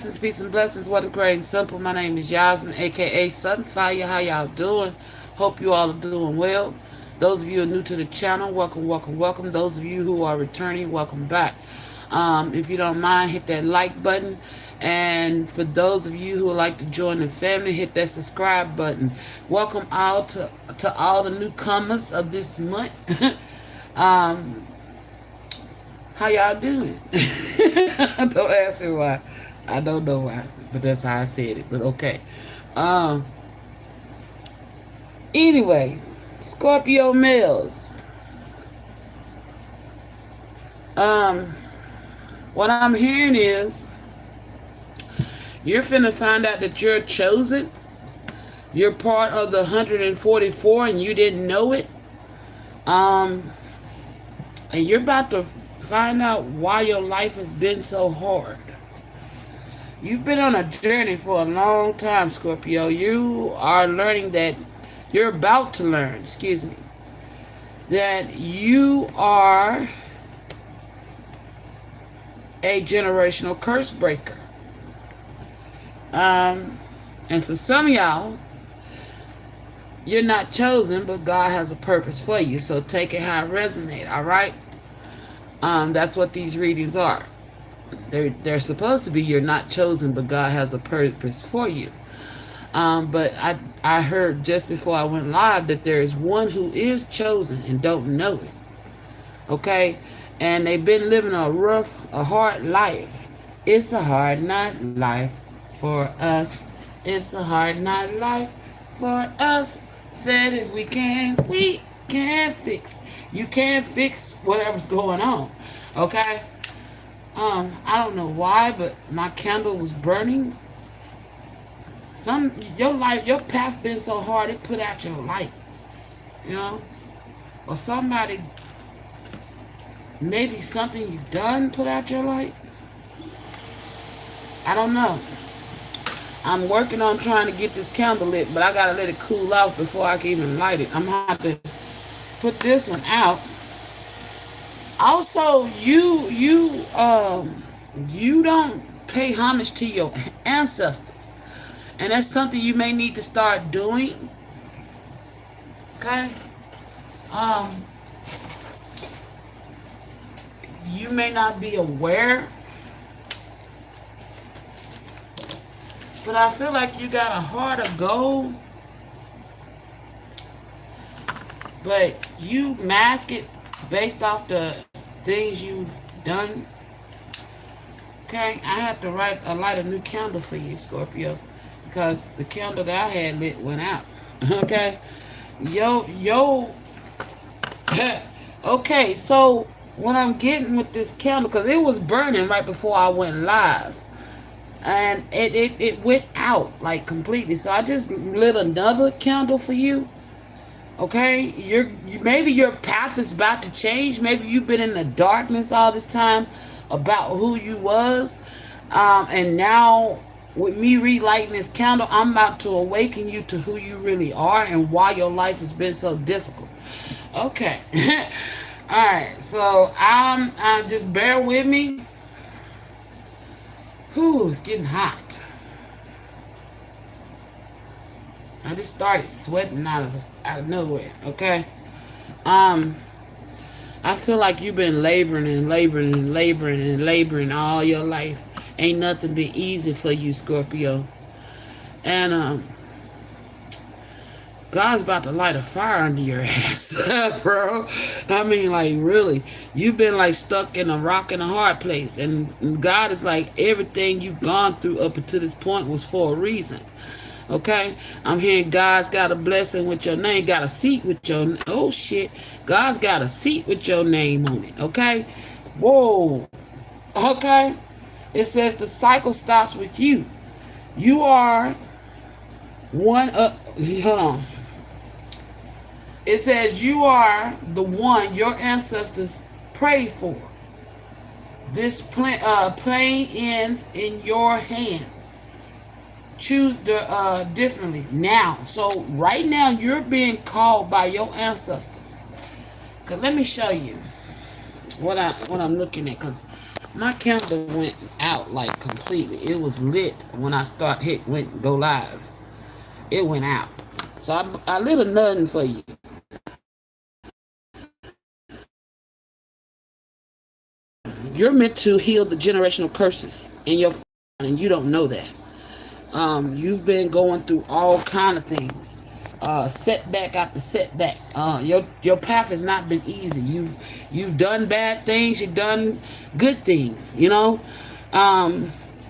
Peace and blessings. What a great and simple. My name is Yasmin, aka Sunfire. How y'all doing? Hope you all are doing well. Those of you who are new to the channel, welcome, welcome, welcome. Those of you who are returning, welcome back. If you don't mind, hit that like button. And for those of you who would like to join the family, hit that subscribe button. Welcome all to all the newcomers of this month. um, how y'all doing? Don't ask me why. I don't know why, but that's how I said it. But okay. Um. Anyway, Scorpio males. Um. What I'm hearing is you're finna find out that you're chosen. You're part of the 144, and you didn't know it. Um. And you're about to find out why your life has been so hard. You've been on a journey for a long time, Scorpio. You are learning that you're about to learn, excuse me, that you are a generational curse breaker. And for some of y'all, you're not chosen, but God has a purpose for you. So take it how it resonates, all right? That's what these readings are. They're supposed to be you're not chosen, but God has a purpose for you. But I heard just before I went live that there is one who is chosen and don't know it. Okay? And they've been living a hard life. It's a hard not life for us. It's a hard not life for us. Said if we can fix. You can't fix whatever's going on. Okay? I don't know why, but my candle was burning. Your path been so hard it put out your light, you know, or somebody, maybe something you've done put out your light. I don't know. I'm working on trying to get this candle lit, but I gotta let it cool off before I can even light it. I'm gonna have to put this one out. Also, you don't pay homage to your ancestors. And that's something you may need to start doing. Okay? You may not be aware, but I feel like you got a heart of gold, but you mask it based off the things you've done. Okay? I have to light a new candle for you, Scorpio. Because the candle that I had lit went out. Okay? Okay, so what I'm getting with this candle, because it was burning right before I went live. And it went out, like, completely. So I just lit another candle for you. Okay? Maybe your path is about to change. Maybe you've been in the darkness all this time about who you was. And now, with me relighting this candle, I'm about to awaken you to who you really are and why your life has been so difficult. Okay. Alright, so just bear with me. Whew, it's getting hot. I just started sweating out of nowhere, okay? I feel like you've been laboring and laboring and laboring and laboring all your life. Ain't nothing been easy for you, Scorpio. And God's about to light a fire under your ass, bro. I mean, like, really. You've been, like, stuck in a rock and a hard place. And God is like, everything you've gone through up until this point was for a reason. Okay? I'm hearing God's got a blessing with your name. Got a seat with your... Oh, shit. God's got a seat with your name on it. Okay? Whoa. Okay? It says the cycle stops with you. You are one... hold on. It says you are the one your ancestors prayed for. This plane ends in your hands. Choose differently now. So right now you're being called by your ancestors. Cause let me show you what I'm looking at. Cause My candle went out like completely. It was lit when I went go live. It went out. So I lit a nothing for you. You're meant to heal the generational curses in your and you don't know that. You've been going through all kind of things, setback after setback. Your path has not been easy. You've done bad things. You've done good things.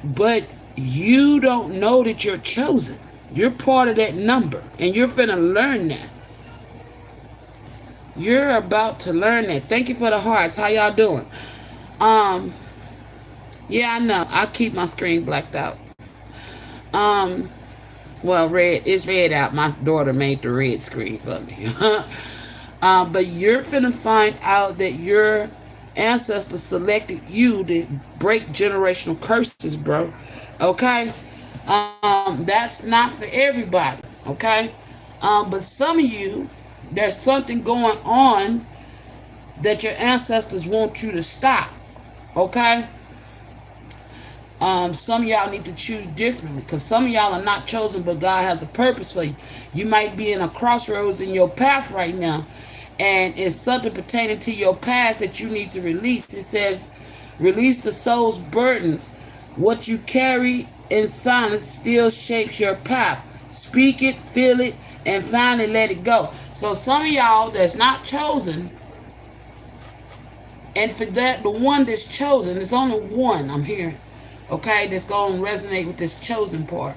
But you don't know that you're chosen. You're part of that number, and you're finna learn that. You're about to learn that. Thank you for the hearts. How y'all doing? Um, yeah, I know. I keep my screen blacked out. Um, well, red is red out. My daughter made the red screen for me. But you're finna find out that your ancestors selected you to break generational curses, bro. Okay? That's not for everybody. Okay? But some of you, there's something going on that your ancestors want you to stop. Okay? Some of y'all need to choose differently because some of y'all are not chosen, but God has a purpose for you. You might be in a crossroads in your path right now, and it's something pertaining to your past that you need to release. It says, release the soul's burdens. What you carry in silence still shapes your path. Speak it, feel it, and finally let it go. So some of y'all that's not chosen, and for that, the one that's chosen, there's only one I'm hearing, okay, that's going to resonate with this chosen part.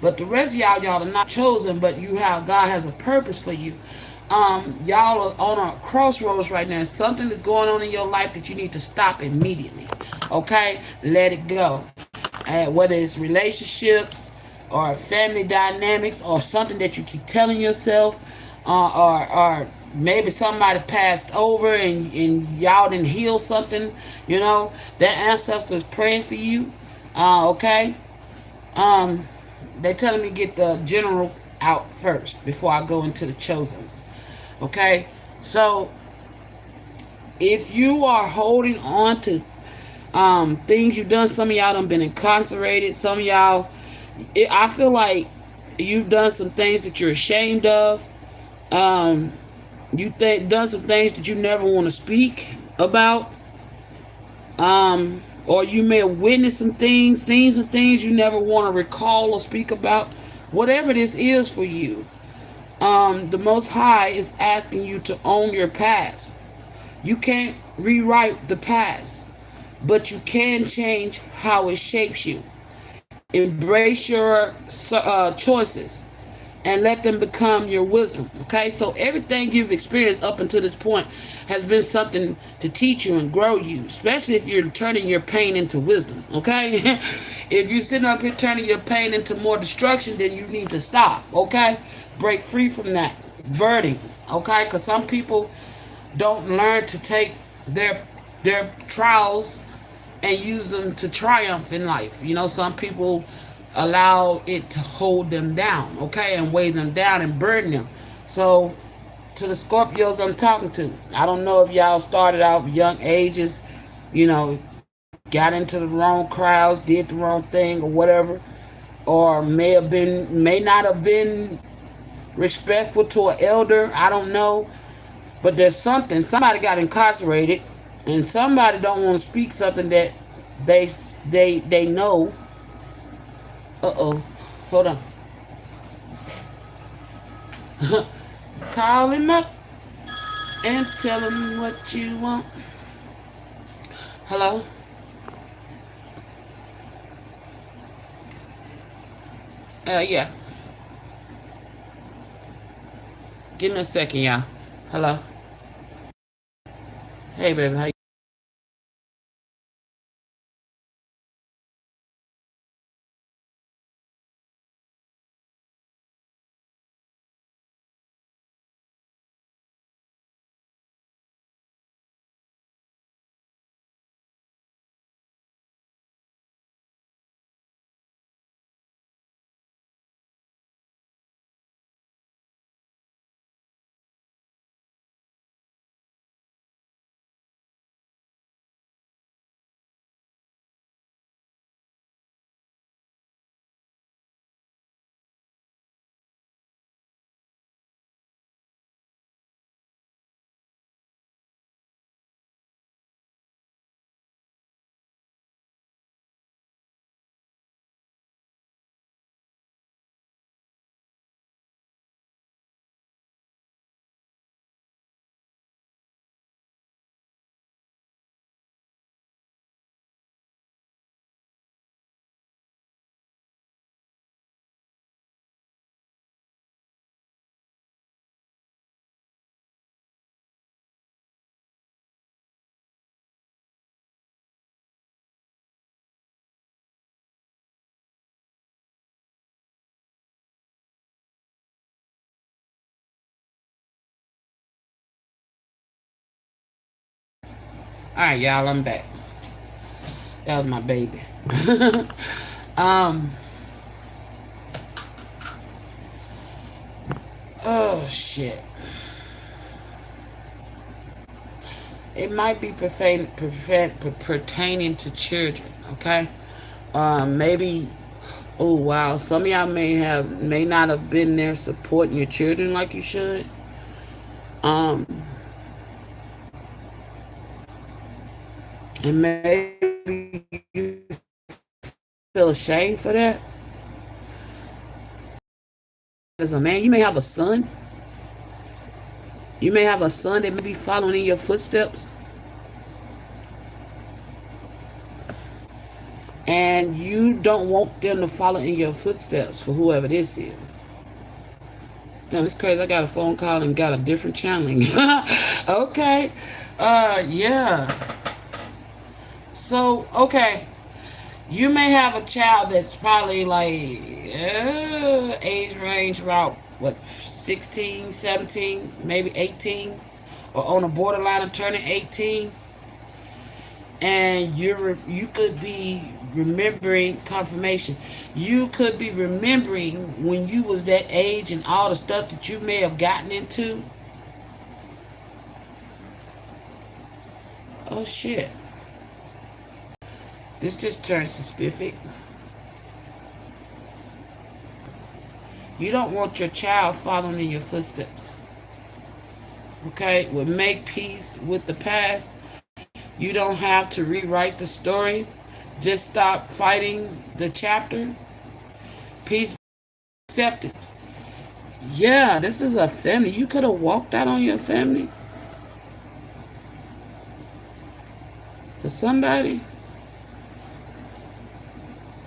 But the rest of y'all are not chosen, but God has a purpose for you. Y'all are on a crossroads right now. Something that's going on in your life that you need to stop immediately. Okay, let it go. Whether it's relationships or family dynamics or something that you keep telling yourself, or maybe somebody passed over and y'all didn't heal something. That ancestor is praying for you. Okay. Um, they telling me get the general out first before I go into the chosen. Okay, so if you are holding on to things you've done, some of y'all done been incarcerated. Some of y'all, I feel like you've done some things that you're ashamed of. Um, done some things that you never want to speak about. Or you may have witnessed some things, seen some things you never want to recall or speak about. Whatever this is for you, the Most High is asking you to own your past. You can't rewrite the past, but you can change how it shapes you. Embrace your choices and let them become your wisdom. Okay, so everything you've experienced up until this point has been something to teach you and grow you, especially if you're turning your pain into wisdom. Okay, if you're sitting up here turning your pain into more destruction, then you need to stop. Okay, break free from that burden. Okay, because some people don't learn to take their trials and use them to triumph in life. Some people allow it to hold them down, okay, and weigh them down and burden them. So, to the Scorpios I'm talking to, I don't know if y'all started out young ages, got into the wrong crowds, did the wrong thing or whatever, or may not have been respectful to an elder. I don't know, but there's somebody got incarcerated, and somebody don't want to speak something that they know. Uh-oh. Hold on. Call him up and tell him what you want. Hello? Yeah. Give me a second, y'all. Hello? Hey, baby. How you All right, y'all, I'm back. That was my baby. um. Oh shit. It might be pertaining to children. Okay. Maybe. Oh wow. Some of y'all may not have been there supporting your children like you should. Um. And maybe you feel ashamed for that. As a man, you may have a son. You may have a son that may be following in your footsteps. And you don't want them to follow in your footsteps for whoever this is. Now, it's crazy. I got a phone call and got a different channeling. Okay. Yeah. So, okay. You may have a child that's probably like age range about what 16, 17, maybe 18, or on the borderline of turning 18, and you could be remembering confirmation. You could be remembering when you was that age and all the stuff that you may have gotten into. Oh shit. This just turned specific. You don't want your child following in your footsteps. Okay? Well, make peace with the past. You don't have to rewrite the story. Just stop fighting the chapter. Peace, acceptance. Yeah, this is a family. You could have walked out on your family for somebody.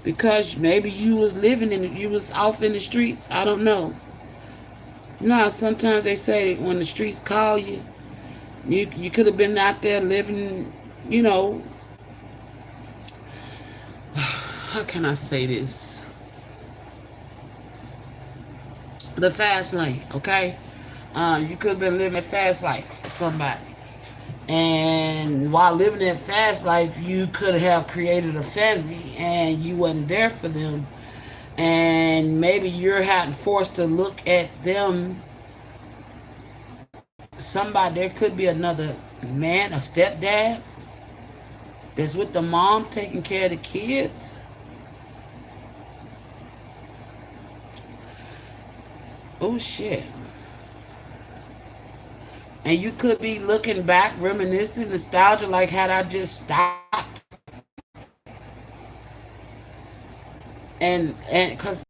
Because maybe you was you was off in the streets. I don't know. You know how sometimes they say when the streets call you, you could have been out there living, you know, how can I say this? The fast lane, okay? You could have been living a fast life for somebody. And while living that fast life, you could have created a family and you wasn't there for them. And maybe you're having forced to look at them. Somebody, there could be another man, a stepdad, that's with the mom taking care of the kids. Oh shit. And you could be looking back, reminiscing, nostalgia, like had I just stopped. And because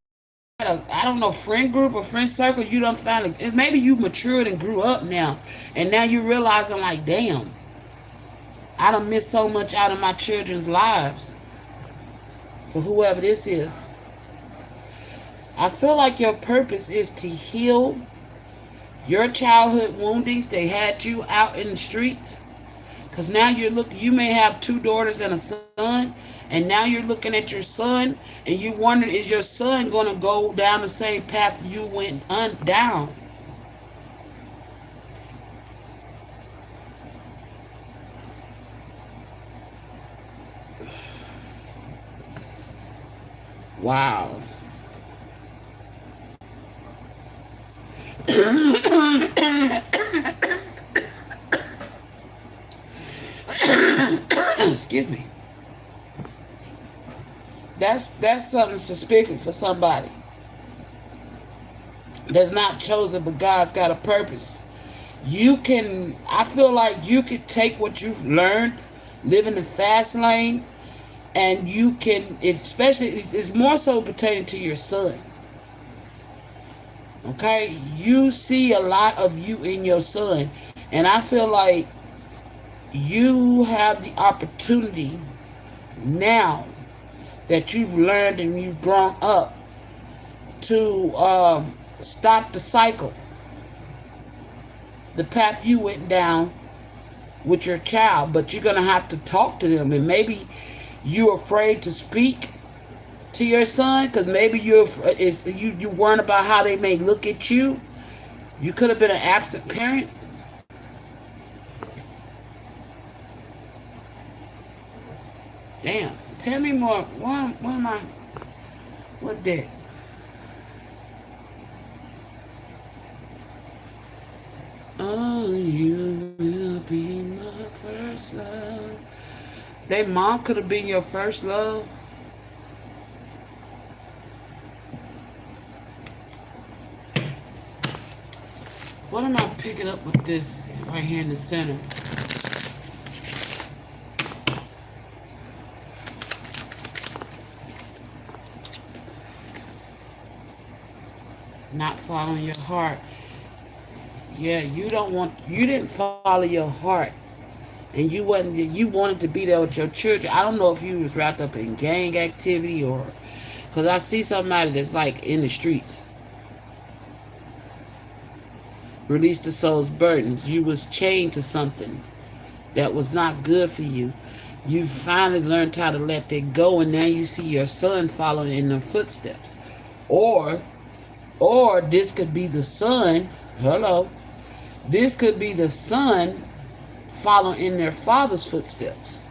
I don't know, friend group or friend circle, you don't find it. Maybe you matured and grew up now, and now you realizing like, damn, I done missed so much out of my children's lives for whoever this is. I feel like your purpose is to heal your childhood woundings. They had you out in the streets. Because now you may have 2 daughters and a son, and now you're looking at your son, and you wonder, is your son going to go down the same path you went down? Wow. Excuse me. That's something suspicious for somebody that's not chosen, but God's got a purpose. I feel like you could take what you've learned, live in the fast lane, and you can, especially, it's more so pertaining to your son. Okay? You see a lot of you in your son, and I feel like you have the opportunity now that you've learned and you've grown up to stop the cycle, the path you went down with your child. But you're going to have to talk to them, and maybe you're afraid to speak to your son because maybe you worrying about how they may look at you. You could have been an absent parent. Damn. Tell me more. What am I? What that? Oh, you will be my first love. That mom could have been your first love. What am I picking up with this right here in the center? Not following your heart. Yeah, you didn't follow your heart. And you wanted to be there with your children. I don't know if you was wrapped up in gang activity or, because I see somebody that's like in the streets. Release the soul's burdens. You was chained to something that was not good for you. You finally learned how to let that go, and now you see your son following in their footsteps. Or, or this could be the son. Hello. This could be the son following in their father's footsteps.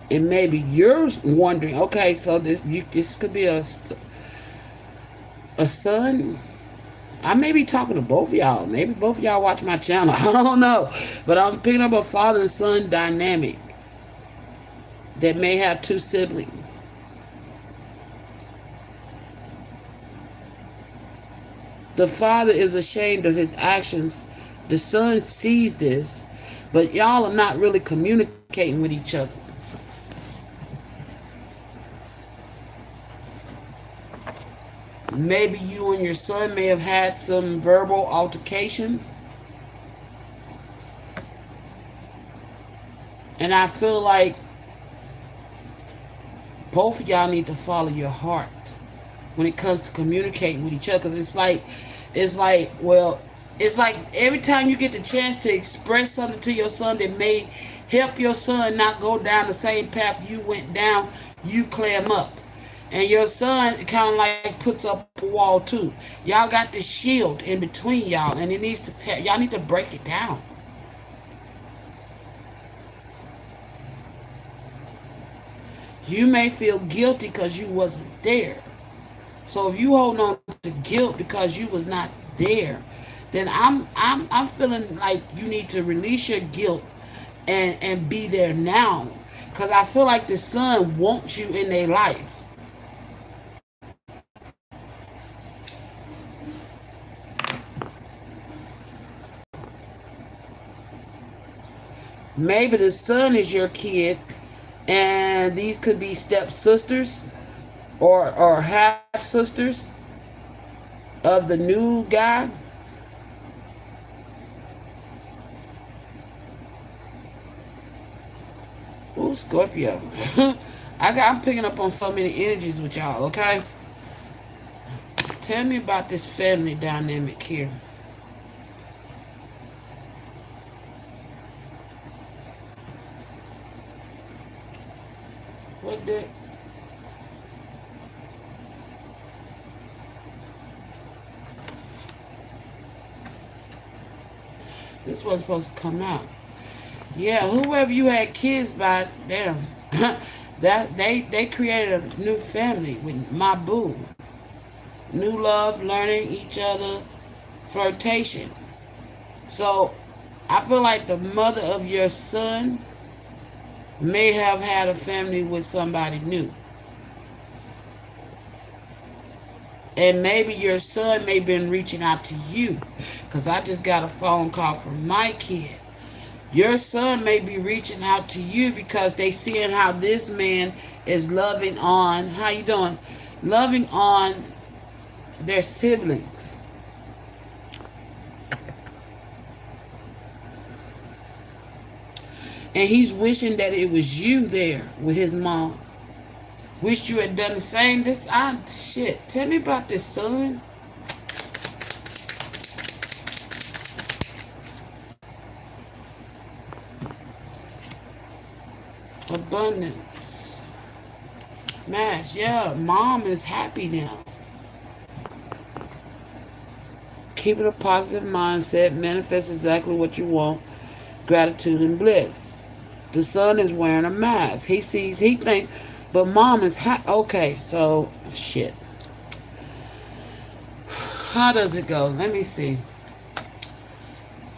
And maybe you're wondering, okay, so this could be a son. I may be talking to both of y'all. Maybe both of y'all watch my channel. I don't know. But I'm picking up a father and son dynamic that may have two siblings. The father is ashamed of his actions. The son sees this, but y'all are not really communicating with each other. Maybe you and your son may have had some verbal altercations. And I feel like both of y'all need to follow your heart when it comes to communicating with each other. Because it's like every time you get the chance to express something to your son that may help your son not go down the same path you went down, you clear him up. And your son kind of like puts up a wall too. Y'all got this shield in between y'all, and it needs to y'all need to break it down. You may feel guilty because you wasn't there. So if you hold on to guilt because you was not there, then I'm feeling like you need to release your guilt and be there now. Because I feel like the son wants you in their life. Maybe the son is your kid, and these could be stepsisters or half sisters of the new guy. Ooh, Scorpio. I'm picking up on so many energies with y'all, okay? Tell me about this family dynamic here. What the? This wasn't supposed to come out. Yeah, whoever you had kids by, damn, that they created a new family with my boo. New love, learning each other, flirtation. So I feel like the mother of your son may have had a family with somebody new. And maybe your son may have been reaching out to you. Because I just got a phone call from my kid. Your son may be reaching out to you because they seeing how this man is loving on, how you doing? Loving on their siblings. And he's wishing that it was you there with his mom. Wished you had done the same. Shit. Tell me about this, son. Abundance. Mash, yeah. Mom is happy now. keeping a positive mindset manifests exactly what you want. Gratitude and bliss. The son is wearing a mask. He sees, he think, but mom is okay. So shit. How does it go? Let me see.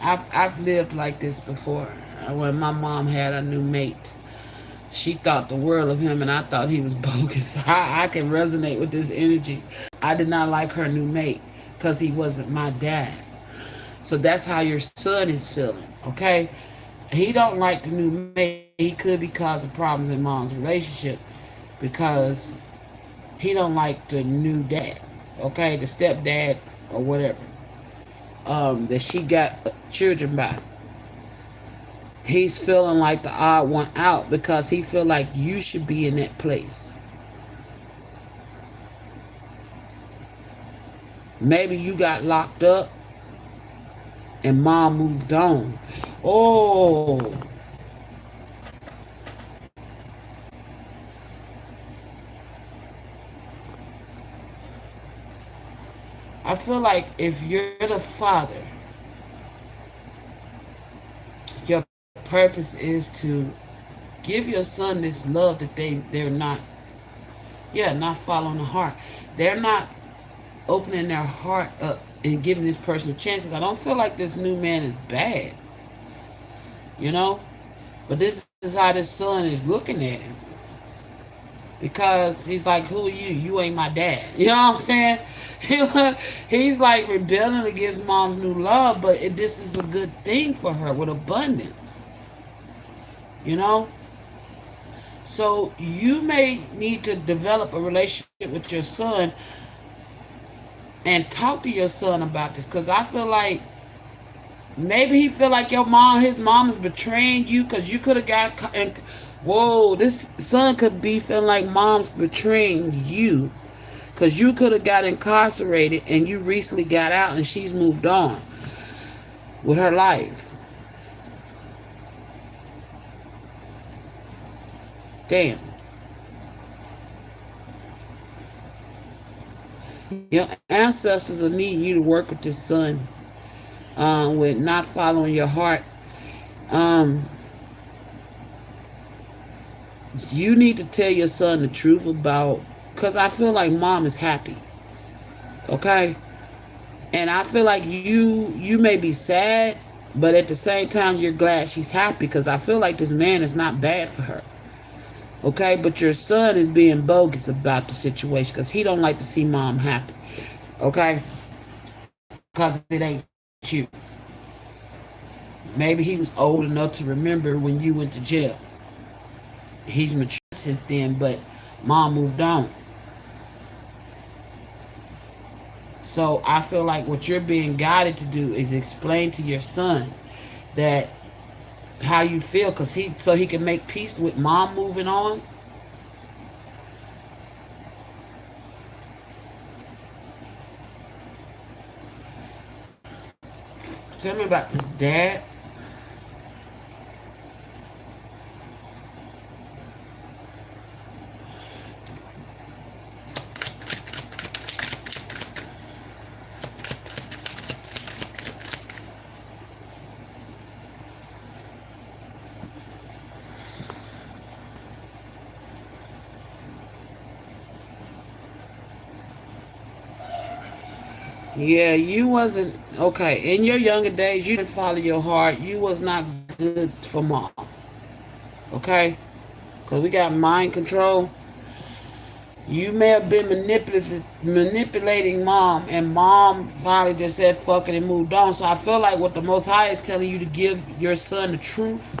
I've lived like this before. When my mom had a new mate, she thought the world of him, and I thought he was bogus. I can resonate with this energy. I did not like her new mate because he wasn't my dad. So that's how your son is feeling. Okay, he don't like the new mate. He could be causing problems in mom's relationship because he don't like the new dad. Okay, the stepdad or whatever. That she got children by. He's feeling like the odd one out because he feel like you should be in that place. Maybe you got locked up and mom moved on. Oh, I feel like if you're the father, your purpose is to give your son this love that they're not, yeah, not following the heart. They're not opening their heart up and giving this person a chance. I don't feel like this new man is bad, you know, but this is how this son is looking at him because he's like, who are you? You ain't my dad. You know what I'm saying? He's like rebelling against mom's new love, but this is a good thing for her with abundance, you know. So you may need to develop a relationship with your son and talk to your son about this, because I feel like maybe he feel like his mom is betraying you, because you could have got, and whoa, this son could be feeling like mom's betraying you, because you could have got incarcerated and you recently got out and she's moved on with her life. Damn. Your ancestors are needing you to work with this son, with not following your heart. Um, you need to tell your son the truth about, because I feel like mom is happy. Okay? And I feel like you may be sad, but at the same time you're glad she's happy, because I feel like this man is not bad for her. Okay, but your son is being bogus about the situation because he don't like to see mom happy. Okay, because it ain't you. Maybe he was old enough to remember when you went to jail. He's matured since then, but mom moved on. So I feel like what you're being guided to do is explain to your son that how you feel, because he can make peace with mom moving on. Tell me about this dad. Yeah, you wasn't okay. In your younger days, you didn't follow your heart. You was not good for mom. Okay? Because we got mind control. You may have been manipulating mom, and mom finally just said fuck it and moved on. So I feel like what the Most High is telling you to give your son the truth.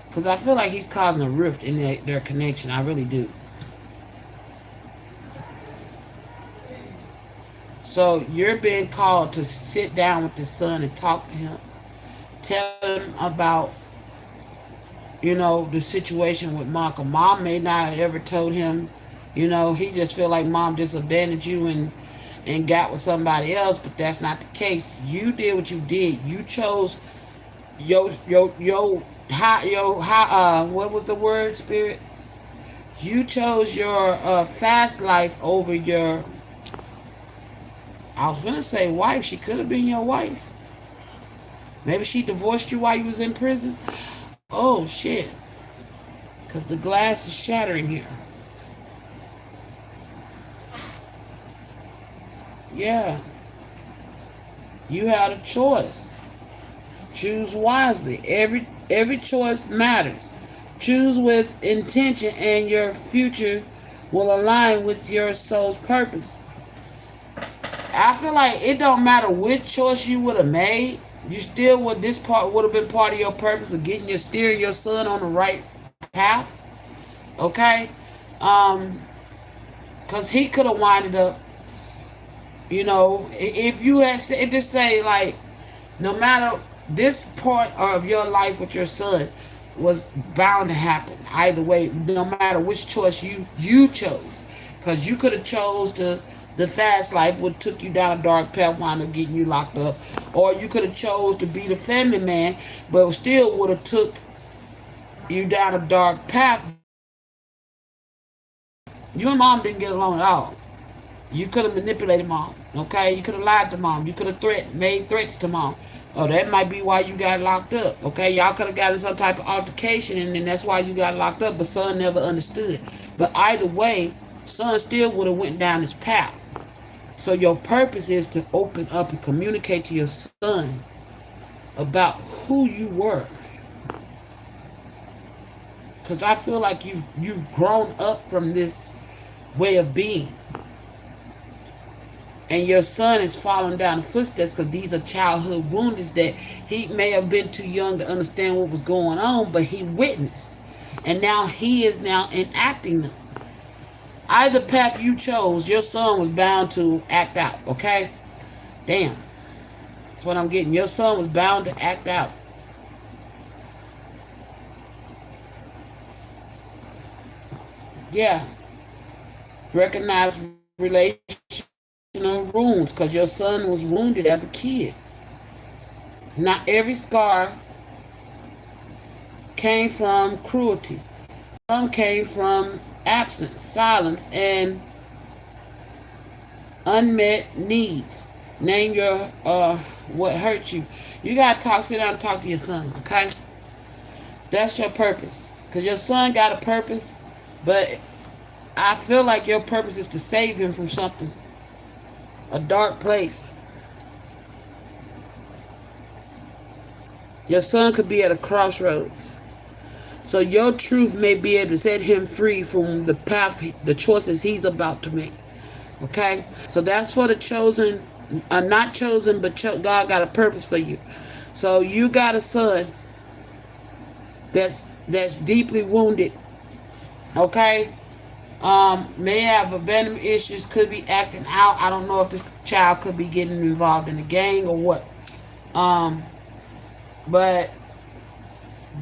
Because I feel like he's causing a rift in their connection. I really do. So you're being called to sit down with the son and talk to him. Tell him about, the situation with mom. 'Cause mom may not have ever told him, he just feel like mom just abandoned you and got with somebody else, but that's not the case. You did what you did. You chose what was the word, spirit? You chose your fast life over your I was gonna say wife. She could have been your wife. Maybe she divorced you while you was in prison. Oh shit. Because the glass is shattering here. Yeah. You had a choice. Choose wisely. Every choice matters. Choose with intention and your future will align with your soul's purpose. I feel like it don't matter which choice you would have made. You still would this part would have been part of your purpose of getting your steering your son on the right path. Okay? Cause he could have winded up, if you had just say like no matter this part of your life with your son was bound to happen either way, no matter which choice you chose, because you could have chose to the fast life would took you down a dark path, wound up getting you locked up, or you could have chose to be the family man, but still would have took you down a dark path. You and mom didn't get along at all. You could have manipulated mom, okay? You could have lied to mom. You could have made threats to mom. Oh, that might be why you got locked up, okay? Y'all could have gotten some type of altercation, and then that's why you got locked up, but son never understood. But either way, son still would have went down this path. So your purpose is to open up and communicate to your son about who you were. Because I feel like you've grown up from this way of being. And your son is following down the footsteps because these are childhood wounds that he may have been too young to understand what was going on, but he witnessed. And now he is now enacting them. Either path you chose, your son was bound to act out, okay? Damn. That's what I'm getting. Your son was bound to act out. Yeah. Recognize relational wounds because your son was wounded as a kid. Not every scar came from cruelty. Some came from absence, silence, and unmet needs. Name your what hurt you. You gotta sit down and talk to your son, okay? That's your purpose. Because your son got a purpose, but I feel like your purpose is to save him from something. A dark place. Your son could be at a crossroads. So your truth may be able to set him free from the path, the choices he's about to make. Okay? So that's for the chosen, not chosen, but God got a purpose for you. So you got a son that's deeply wounded. Okay? May have abandonment issues, could be acting out. I don't know if this child could be getting involved in a gang or what. But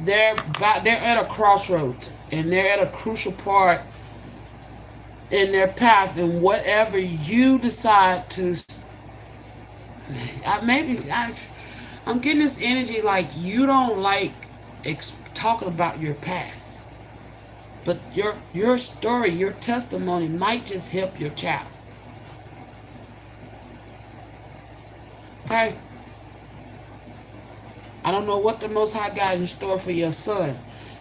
they're at a crossroads, and they're at a crucial part in their path, and whatever you decide to I'm getting this energy like you don't like talking about your past, but your story, your testimony might just help your child. Okay? I don't know what the Most High got in store for your son,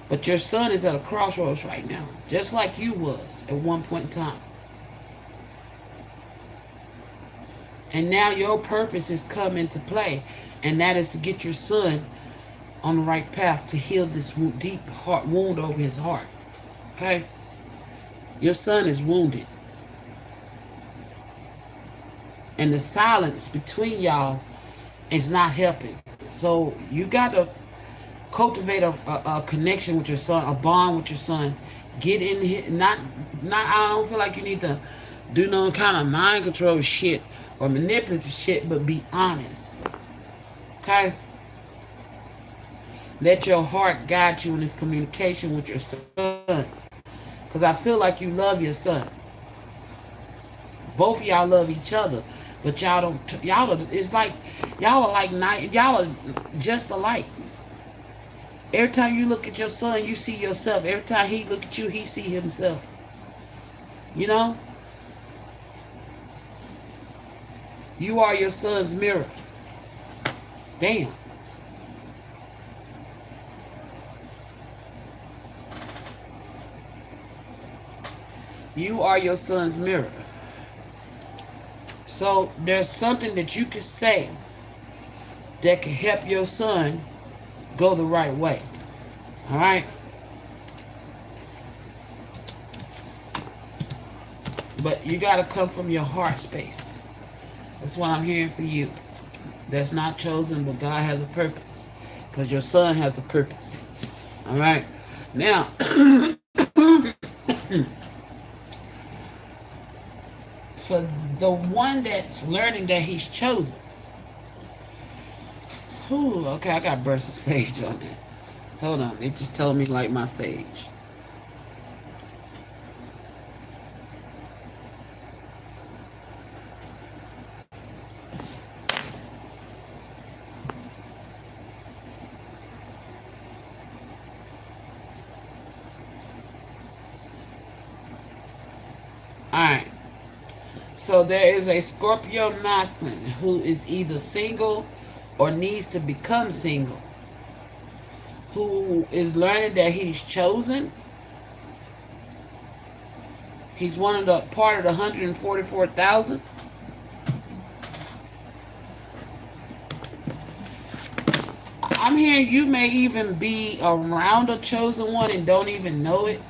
but your son is at a crossroads right now, just like you was at one point in time. And now your purpose has come into play, and that is to get your son on the right path to heal this deep heart wound over his heart. Okay? Your son is wounded. And the silence between y'all is not helping. So you got to cultivate a connection with your son, a bond with your son. Get in here. I don't feel like you need to do no kind of mind control shit or manipulative shit, but be honest. Okay? Let your heart guide you in this communication with your son. Because I feel like you love your son. Both of y'all love each other. But y'all don't, it's like, y'all are just alike. Every time you look at your son, you see yourself. Every time he look at you, he see himself. You know? You are your son's mirror. Damn. You are your son's mirror. So there's something that you can say that can help your son go the right way. All right? But you got to come from your heart space. That's what I'm hearing for you. That's not chosen, but God has a purpose. Because your son has a purpose. All right? Now, for the one that's learning that he's chosen. Ooh, okay, I got burst of sage on that. Hold on, it just told me like my sage. Alright. So there is a Scorpio masculine who is either single or needs to become single, who is learning that he's chosen. He's one of the part of the 144,000. I'm hearing you may even be around a chosen one and don't even know it.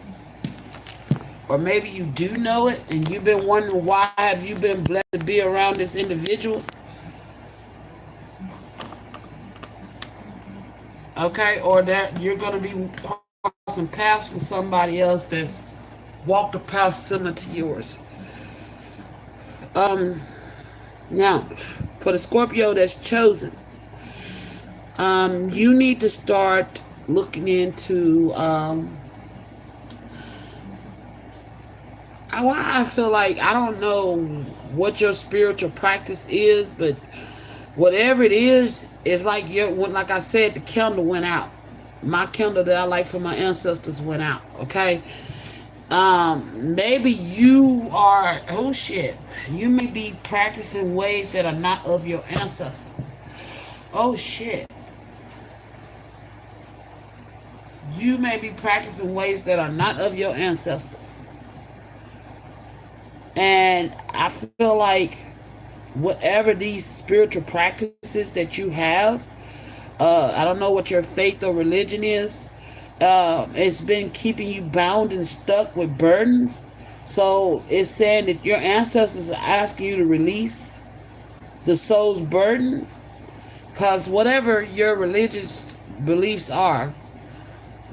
Or maybe you do know it and you've been wondering why have you been blessed to be around this individual. Okay, or that you're going to be crossing paths with somebody else that's walked a path similar to yours. Now, for the Scorpio that's chosen, you need to start looking into I feel like I don't know what your spiritual practice is, but whatever it is, it's like like I said, the candle went out. My candle that I like for my ancestors went out. Okay, maybe you are oh shit. You may be practicing ways that are not of your ancestors. Oh shit. You may be practicing ways that are not of your ancestors. And I feel like whatever these spiritual practices that you have, I don't know what your faith or religion is, it's been keeping you bound and stuck with burdens. So it's saying that your ancestors are asking you to release the soul's burdens. Because whatever your religious beliefs are,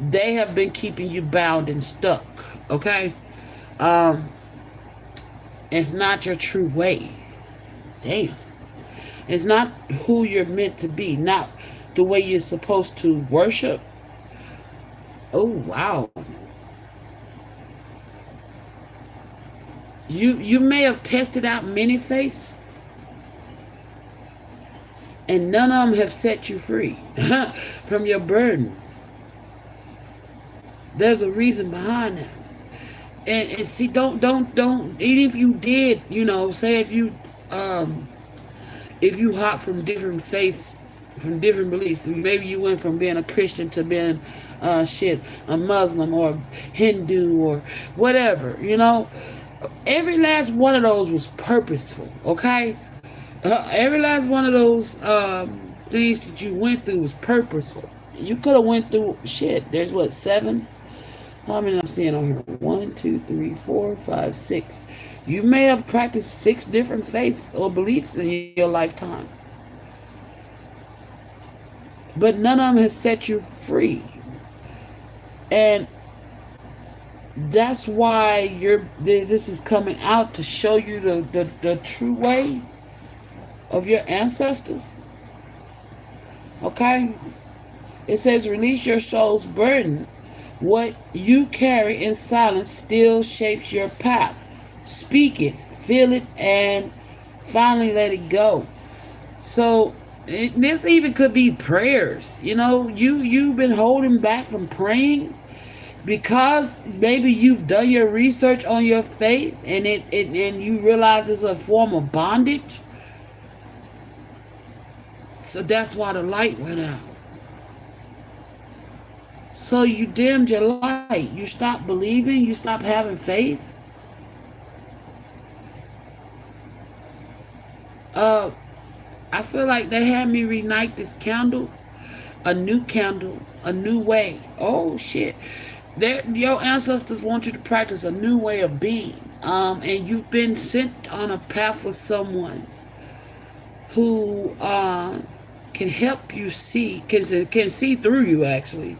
they have been keeping you bound and stuck. Okay? It's not your true way. Damn. It's not who you're meant to be. Not the way you're supposed to worship. Oh, wow. You may have tested out many faiths, and none of them have set you free from your burdens. There's a reason behind that. And see, don't, even if you did, say if you hop from different faiths, from different beliefs, maybe you went from being a Christian to being, a Muslim or Hindu or whatever, every last one of those was purposeful, okay? Every last one of those things that you went through was purposeful. You could have went through shit. There's what, 7? How many I'm seeing on here? 1, 2, 3, 4, 5, 6. You may have practiced 6 different faiths or beliefs in your lifetime. But none of them has set you free. And that's why this is coming out to show you the true way of your ancestors. Okay? It says, release your soul's burden. What you carry in silence still shapes your path. Speak it, feel it, and finally let it go. So this even could be prayers. You've been holding back from praying because maybe you've done your research on your faith and and you realize it's a form of bondage. So that's why the light went out. So you dimmed your light. You stopped believing. You stopped having faith. Uh, I feel like they had me relight this candle, a new way. Oh shit! Your ancestors want you to practice a new way of being. And you've been sent on a path with someone who can help you see, can see through you actually,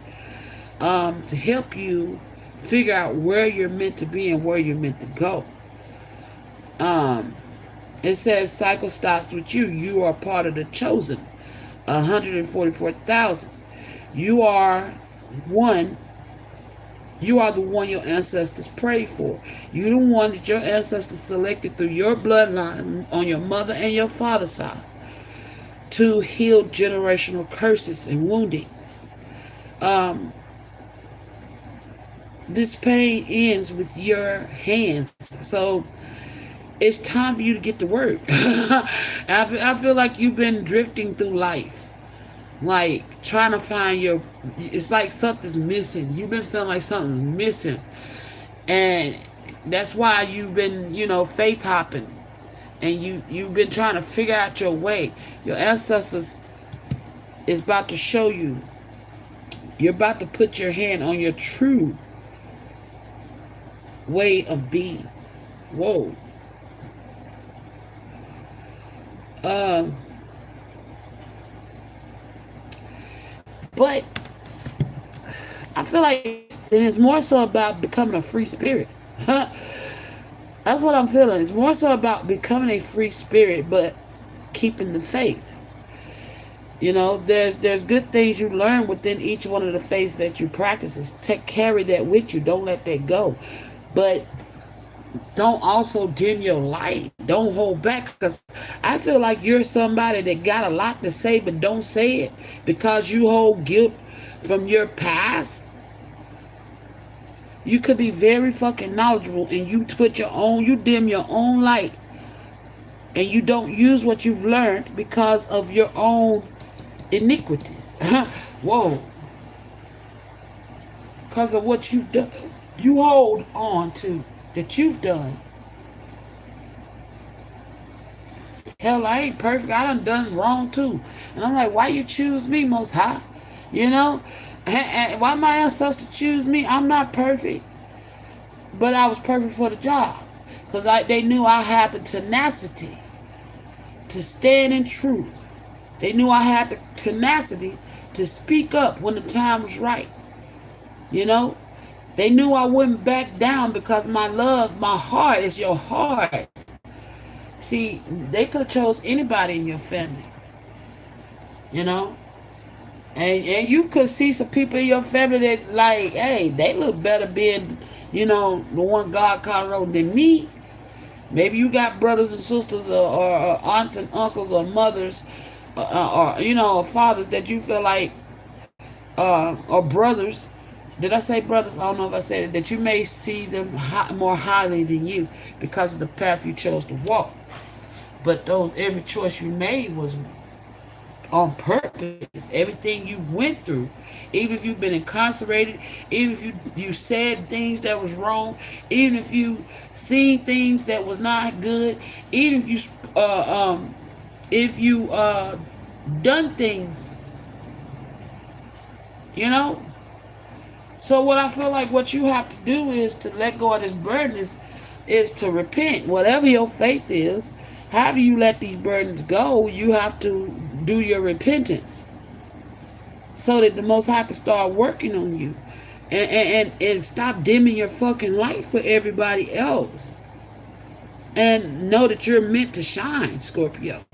to help you figure out where you're meant to be and where you're meant to go. Um, it says cycle stops with you. You are part of the chosen, 144,000. You are one. You are the one your ancestors prayed for. You're the one that your ancestors selected through your bloodline on your mother and your father's side to heal generational curses and woundings. Um, this pain ends with your hands. So it's time for you to get to work. I feel like you've been drifting through life, like trying to find your, it's like something's missing. You've been feeling like something's missing. And that's why you've been, faith hopping. And you've been trying to figure out your way. Your ancestors is about to show you. You're about to put your hand on your true way of being. Whoa. But I feel like it is more so about becoming a free spirit. That's what I'm feeling. It's more so about becoming a free spirit, but keeping the faith. There's good things you learn within each one of the faiths that you practice. Carry that with you. Don't let that go. But don't also dim your light. Don't hold back, because I feel like you're somebody that got a lot to say but don't say it because you hold guilt from your past. You could be very fucking knowledgeable and you dim your own light and you don't use what you've learned because of your own iniquities. Whoa. Because of what you've done. You hold on to that you've done. Hell, I ain't perfect. I done wrong too. And I'm like, why you choose me, Most High? And why my ancestors choose me? I'm not perfect. But I was perfect for the job. Because they knew I had the tenacity to stand in truth. They knew I had the tenacity to speak up when the time was right. They knew I wouldn't back down because my heart is your heart. See, they could have chose anybody in your family. And you could see some people in your family that like, hey, they look better being, the one God called than me. Maybe you got brothers and sisters or aunts and uncles or mothers or fathers that you feel like, or brothers. Did I say brothers? I don't know if I said it. That you may see them more highly than you because of the path you chose to walk. But every choice you made was on purpose. Everything you went through, even if you've been incarcerated, even if you said things that was wrong, even if you seen things that was not good, even if you done things, So what I feel like what you have to do is to let go of this burden is to repent. Whatever your faith is, however you let these burdens go, you have to do your repentance so that the Most High can start working on you and stop dimming your fucking light for everybody else. And know that you're meant to shine, Scorpio.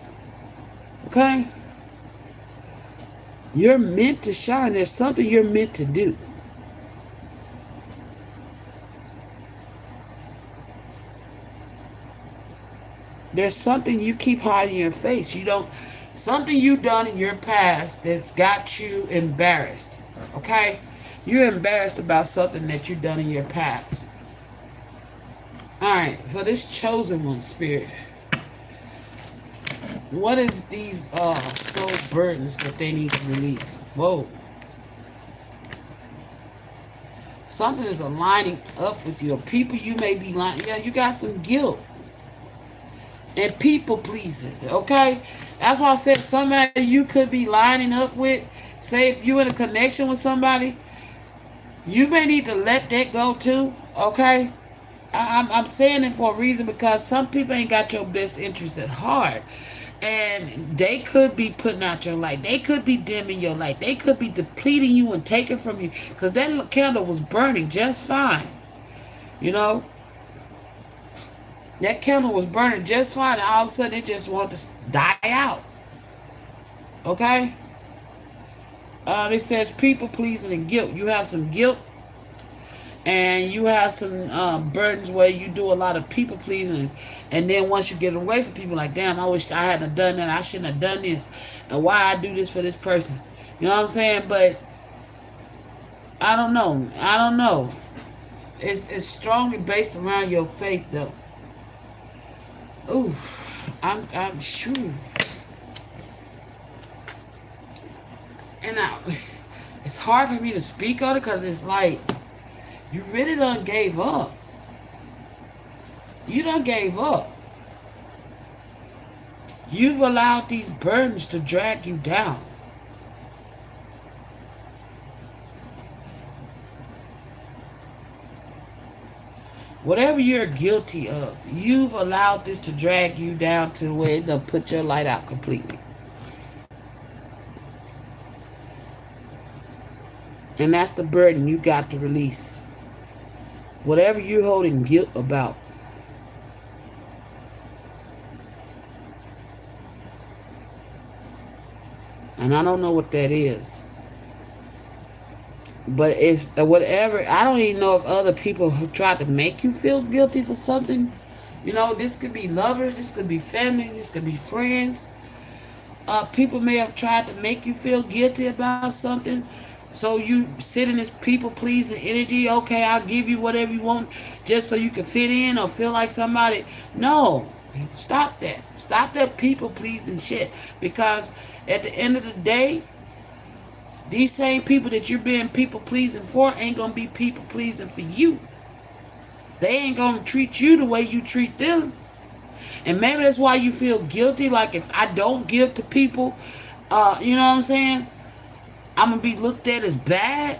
Okay? You're meant to shine. There's something you're meant to do. There's something you keep hiding in your face. Something you done in your past that's got you embarrassed. Okay? You're embarrassed about something that you done in your past. Alright, for this chosen one, Spirit. What is these soul burdens that they need to release? Whoa. Something is aligning up with you. People you may be lying. Yeah, you got some guilt and people pleasing. Okay, that's why I said somebody you could be lining up with. Say if you in a connection with somebody, you may need to let that go too. Okay, I'm saying it for a reason because some people ain't got your best interest at heart. And they could be putting out your light. They could be dimming your light. They could be depleting you and taking from you. Because that candle was burning just fine. You know? That candle was burning just fine. And all of a sudden it just wanted to die out. Okay? It says people pleasing and guilt. You have some guilt and you have some burdens where you do a lot of people pleasing, and then once you get away from people, like, damn, I wish I hadn't done that, I shouldn't have done this, and why I do this for this person, you know what I'm saying? But I don't know. It's strongly based around your faith though. Ooh, I'm sure, and it's hard for me to speak on it because it's like you really done gave up. You done gave up. You've allowed these burdens to drag you down. Whatever you're guilty of, you've allowed this to drag you down to where it done put your light out completely. And that's the burden you got to release. Whatever you're holding guilt about. And I don't know what that is. But it's whatever. I don't even know if other people have tried to make you feel guilty for something. You know, this could be lovers, this could be family, this could be friends. People may have tried to make you feel guilty about something. So you sit in this people pleasing energy. Okay, I'll give you whatever you want just so you can fit in or feel like somebody. No, stop that. Stop that people pleasing shit. Because at the end of the day, these same people that you're being people pleasing for ain't gonna be people pleasing for you. They ain't gonna treat you the way you treat them. And maybe that's why you feel guilty. Like if I don't give to people, you know what I'm saying? I'm gonna be looked at as bad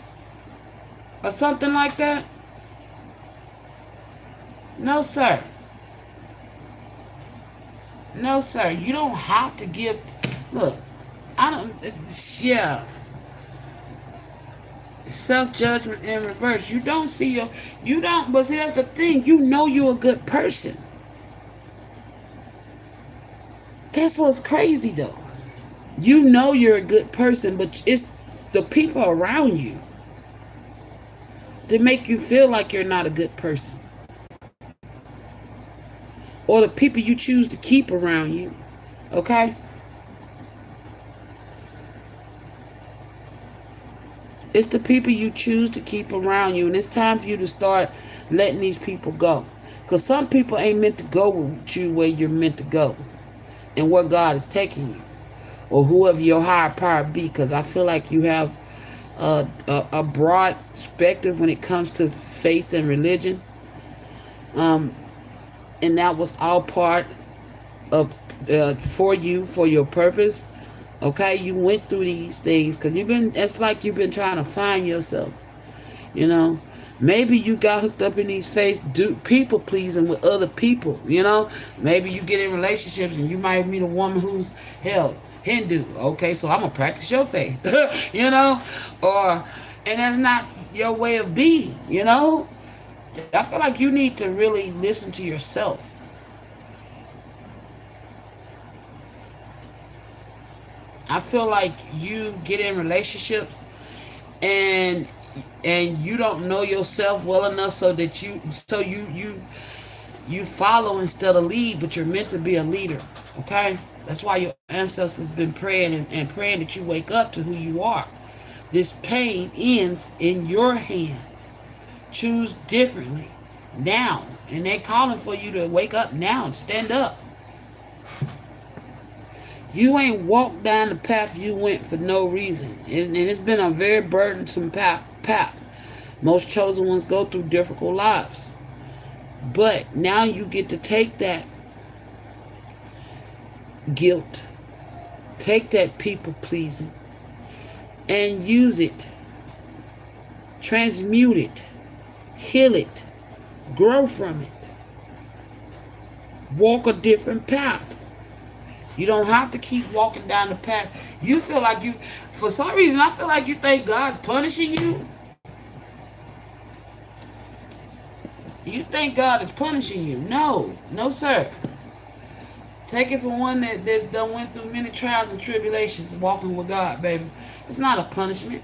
or something like that. No, sir. No, sir. You don't have to give. Look, I don't. Yeah. Self judgment in reverse. You don't see your. You don't. But see, that's the thing. You know you're a good person. That's what's crazy though. You know you're a good person, but it's the people around you that make you feel like you're not a good person. Or the people you choose to keep around you. Okay? It's the people you choose to keep around you. And it's time for you to start letting these people go. Because some people ain't meant to go with you where you're meant to go. And where God is taking you. Or whoever your higher power be. Because I feel like you have a broad perspective when it comes to faith and religion. And that was all part of for you, for your purpose. Okay, you went through these things because it's like you've been trying to find yourself. You know, maybe you got hooked up in these people pleasing with other people. You know, maybe you get in relationships and you might meet a woman who's hell Hindu. Okay, so I'm gonna practice your faith. You know, and that's not your way of being. You know, I feel like you need to really listen to yourself. I feel like you get in relationships and you don't know yourself well enough so that you follow instead of lead, but you're meant to be a leader. Okay? That's why your ancestors been praying and praying that you wake up to who you are. This pain ends in your hands. Choose differently now. And they're calling for you to wake up now and stand up. You ain't walked down the path you went for no reason. And it's been a very burdensome path. Most chosen ones go through difficult lives. But now you get to take that guilt, take that people pleasing, and use it, transmute it, heal it, grow from it, walk a different path. You don't have to keep walking down the path. You feel like you, for some reason, I feel like you think God's punishing you. You think God is punishing you. No. No, sir. Take it from one that done went through many trials and tribulations walking with God, baby. It's not a punishment.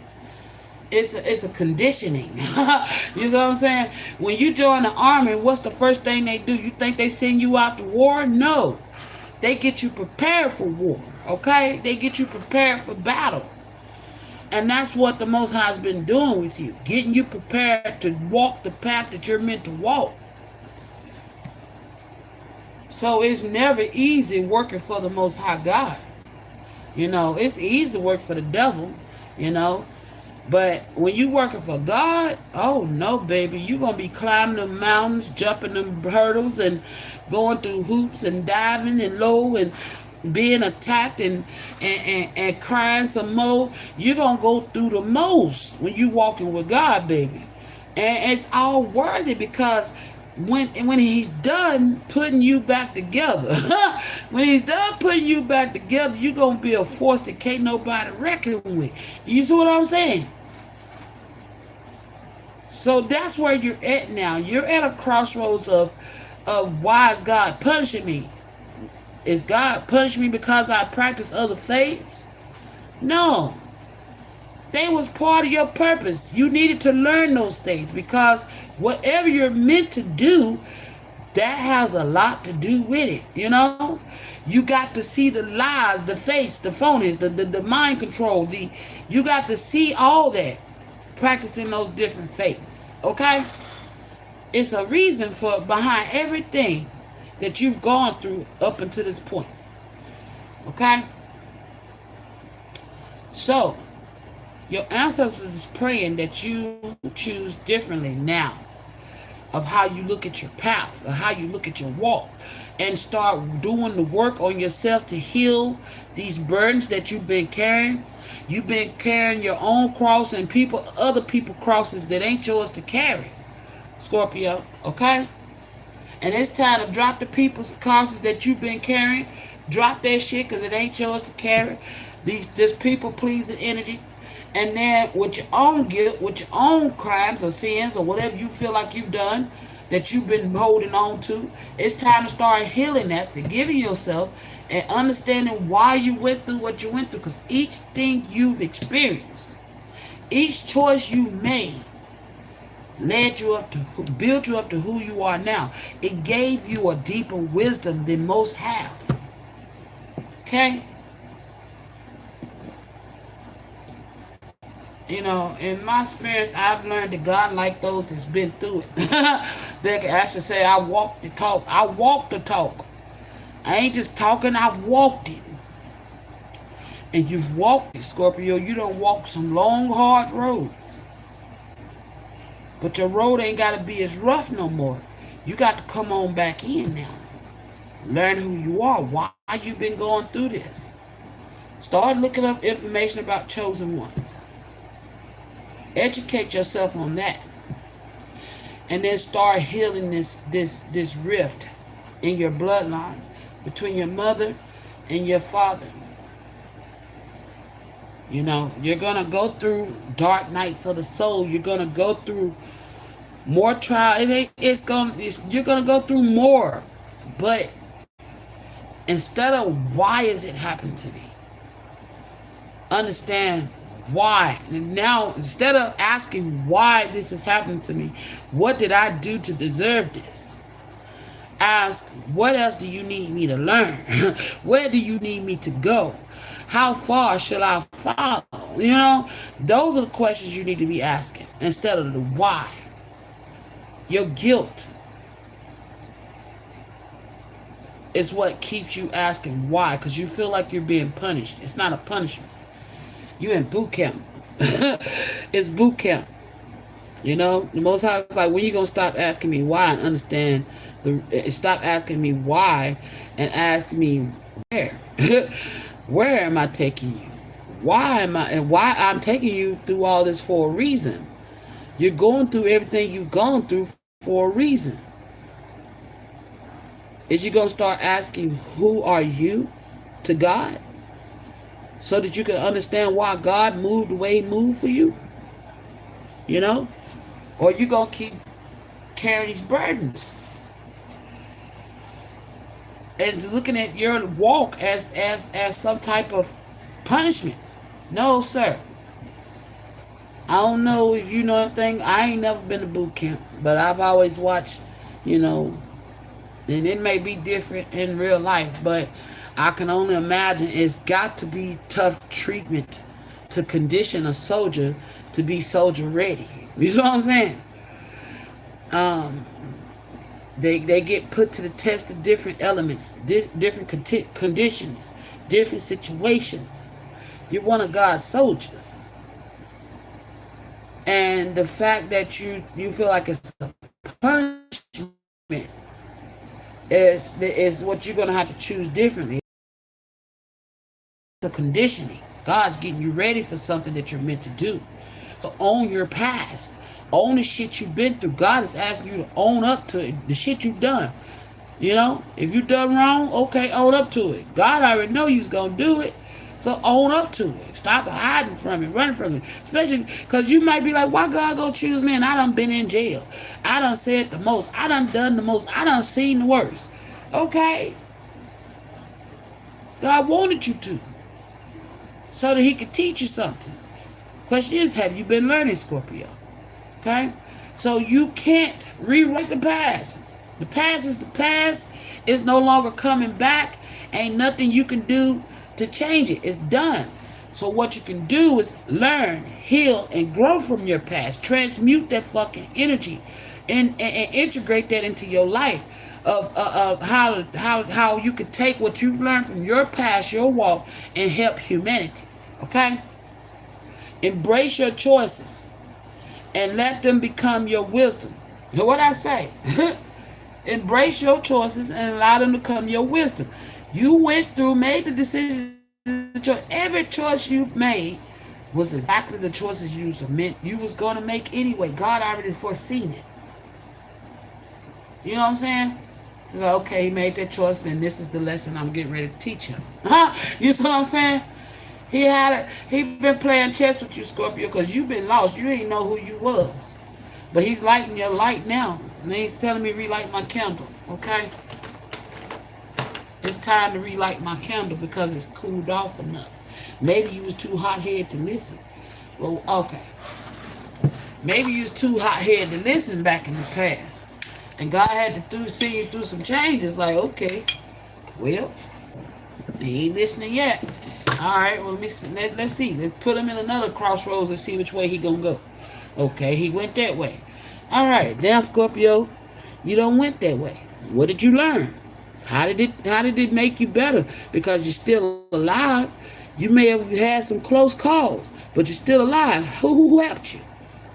It's a conditioning. You know what I'm saying? When you join the army, what's the first thing they do? You think they send you out to war? No. They get you prepared for war, okay? They get you prepared for battle. And that's what the Most High has been doing with you, getting you prepared to walk the path that you're meant to walk. So it's never easy working for the Most High God. You know, it's easy to work for the devil, you know. But when you working for God, oh no, baby, you're going to be climbing the mountains, jumping them hurdles, and going through hoops and diving and low and being attacked and crying some more. You're going to go through the most when you walking with God, baby. And it's all worthy because when he's done putting you back together, when he's done putting you back together, you're going to be a force that can't nobody reckon with. You see what I'm saying? So that's where you're at now. You're at a crossroads of why is God punishing me? Is God punishing me because I practice other faiths? No. They was part of your purpose. You needed to learn those things because whatever you're meant to do, that has a lot to do with it, you know? You got to see the lies, the fakes, the phonies, the mind control. You got to see all that practicing those different faiths, okay? It's a reason for behind everything that you've gone through up until this point, okay? So, your ancestors is praying that you choose differently now of how you look at your path, or how you look at your walk, and start doing the work on yourself to heal these burdens that you've been carrying. You've been carrying your own cross and other people crosses that ain't yours to carry, Scorpio, okay? And it's time to drop the people's crosses that you've been carrying. Drop that shit because it ain't yours to carry. This people-pleasing energy. And then with your own guilt, with your own crimes or sins or whatever you feel like you've done that you've been holding on to, it's time to start healing that, forgiving yourself, and understanding why you went through what you went through. Because each thing you've experienced, each choice you made, led you up to, built you up to who you are now. It gave you a deeper wisdom than most have. Okay? You know, in my experience, I've learned that God like those that's been through it. They can actually say, I walk the talk. I walk the talk. I ain't just talking, I've walked it. And you've walked it, Scorpio. You don't walk some long, hard roads. But your road ain't got to be as rough no more. You got to come on back in now. Learn who you are, why you've been going through this. Start looking up information about chosen ones. Educate yourself on that. And then start healing this rift in your bloodline between your mother and your father. You know, you're going to go through dark nights of the soul. You're going to go through more trial. You're going to go through more. But instead of why is it happening to me? Understand why. And now, instead of asking why this is happening to me, what did I do to deserve this? Ask, what else do you need me to learn? Where do you need me to go? How far shall I follow? You know, those are the questions you need to be asking instead of the why. Your guilt. is what keeps you asking why, because you feel like you're being punished. It's not a punishment. You in boot camp. It's boot camp. You know, the Most High is like, when you gonna stop asking me why and understand stop asking me why and ask me where. Where am I taking you? Why am I, and why I'm taking you through all this for a reason. You're going through everything you've gone through for a reason. Is you gonna start asking who are you to God, so that you can understand why God moved the way He moved for you? You know, or you gonna keep carrying these burdens and looking at your walk as some type of punishment? No, sir. I don't know if you know anything. I ain't never been to boot camp, but I've always watched, you know, and it may be different in real life, but I can only imagine it's got to be tough treatment to condition a soldier to be soldier ready. You know what I'm saying? They get put to the test of different elements, different conditions, different situations. You're one of God's soldiers. And the fact that you feel like it's a punishment is what you're going to have to choose differently. The conditioning. God's getting you ready for something that you're meant to do. So own your past. Own the shit you've been through. God is asking you to own up to it, the shit you've done. You know, if you done wrong, okay, own up to it. God already know you was going to do it. So own up to it. Stop hiding from it, running from it. Especially because you might be like, why God gonna choose me? And I done been in jail. I done said the most. I done the most. I done seen the worst. Okay. God wanted you to, so that He could teach you something. Question is, have you been learning, Scorpio? Okay. So you can't rewrite the past. The past is the past. It's no longer coming back. Ain't nothing you can do to change it. It's done. So what you can do is learn, heal, and grow from your past. Transmute that fucking energy and integrate that into your life of how you can take what you've learned from your past, your walk, and help humanity. Okay? Embrace your choices and let them become your wisdom. You know what I say? Embrace your choices and allow them to become your wisdom. You went through, made the decision. Every choice you made was exactly the choices you was going to make anyway. God already foreseen it. You know what I'm saying? He's like, okay, He made that choice, then this is the lesson I'm getting ready to teach him. You see what I'm saying? He been playing chess with you, Scorpio, because you've been lost. You ain't know who you was. But He's lighting your light now. And He's telling me relight my candle. Okay? It's time to relight my candle because it's cooled off enough. Maybe you was too hot-headed to listen. Well, okay. Maybe you was too hot-headed to listen back in the past. And God had to send you through some changes. Like, okay, well, He ain't listening yet. All right, well, let's see. Let's put Him in another crossroads and see which way He gonna go. Okay, He went that way. All right, now, Scorpio, you don't went that way. What did you learn? How did it make you better? Because you're still alive. You may have had some close calls, but you're still alive. Who helped you?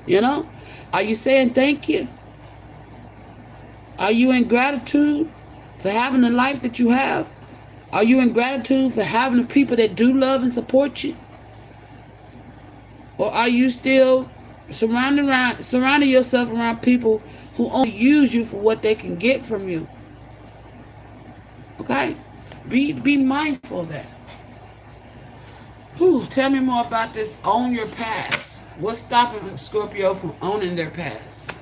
You know? Are you saying thank you? Are you in gratitude for having the life that you have? Are you in gratitude for having the people that do love and support you? Or are you still surrounding yourself around people who only use you for what they can get from you? Okay? Be mindful of that. Tell me more about this. Own your past. What's stopping Scorpio from owning their past?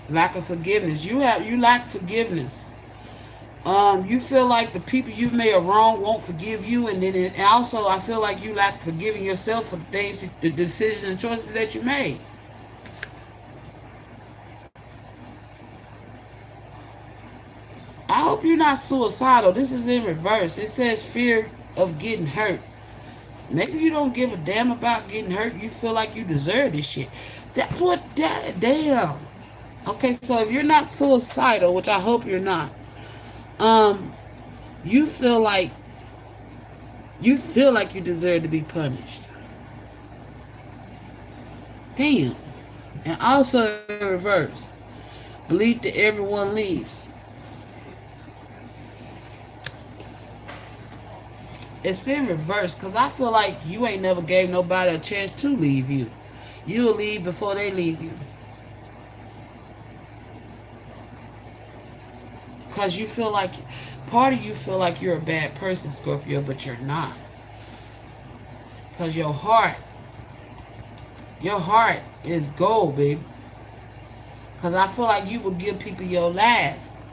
Lack of forgiveness. You lack forgiveness. You feel like the people you've made a wrong won't forgive you, and then also I feel like you lack forgiving yourself for the decisions and choices that you made. I hope you're not suicidal. This is in reverse. It says fear of getting hurt. Maybe you don't give a damn about getting hurt. You feel like you deserve this shit. Damn. Okay, so if you're not suicidal, which I hope you're not, um, you feel like you deserve to be punished. Damn. And also in reverse, believe that everyone leaves. It's in reverse because I feel like you ain't never gave nobody a chance to leave you. You'll leave before they leave you. Because you feel like, part of you feel like you're a bad person, Scorpio, but you're not. Because your heart is gold, baby. Because I feel like you will give people your last.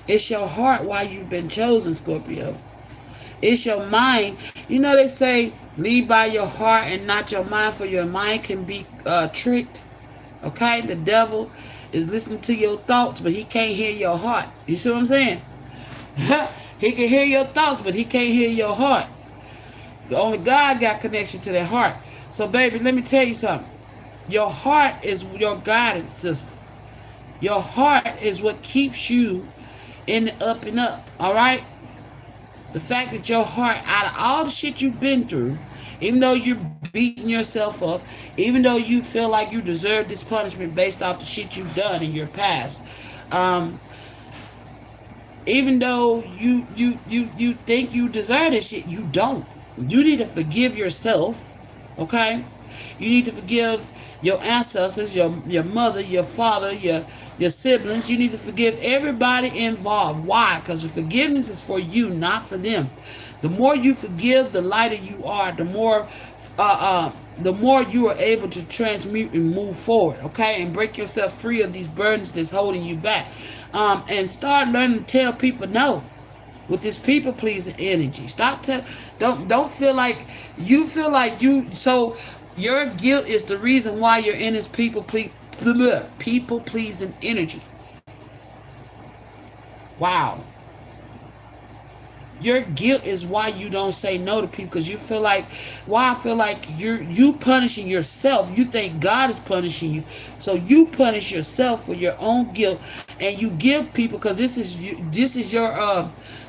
It's your heart why you've been chosen, Scorpio. It's your mind. You know they say, lead by your heart and not your mind, for your mind can be tricked. Okay? The devil is listening to your thoughts, but he can't hear your heart. You see what I'm saying? He can hear your thoughts, but he can't hear your heart. Only God got connection to that heart. So, baby, let me tell you something. Your heart is your guidance system. Your heart is what keeps you in the up and up. All right? The fact that your heart, out of all the shit you've been through, even though you're beating yourself up, even though you feel like you deserve this punishment based off the shit you've done in your past, um, even though you think you deserve this shit, you don't. You need to forgive yourself, okay? You need to forgive your ancestors, your mother, your father, your siblings. You need to forgive everybody involved. Why? Because the forgiveness is for you, not for them. The more you forgive, the lighter you are. The more you are able to transmute and move forward, okay, and break yourself free of these burdens that's holding you back, and start learning to tell people no with this people pleasing energy. Don't feel like you feel like you. So your guilt is the reason why you're in this people pleasing energy. Wow. Your guilt is why you don't say no to people, because you feel like, why I feel like you punishing yourself. You think God is punishing you, so you punish yourself for your own guilt, and you give people, because this is your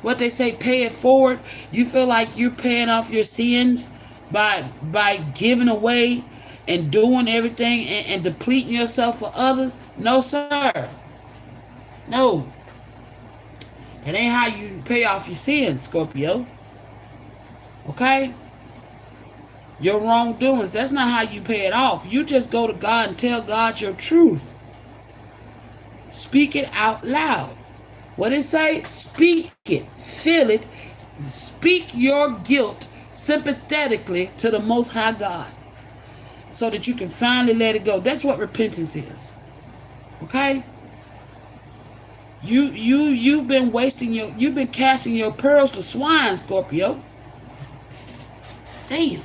what they say, pay it forward. You feel like you're paying off your sins by giving away and doing everything and depleting yourself for others. No, sir. No. It ain't how you pay off your sins, Scorpio. Okay? Your wrongdoings, that's not how you pay it off. You just go to God and tell God your truth. Speak it out loud. What it say? Speak it. Feel it. Speak your guilt sympathetically to the Most High God, so that you can finally let it go. That's what repentance is. Okay? You've been you've been casting your pearls to swine, Scorpio. Damn.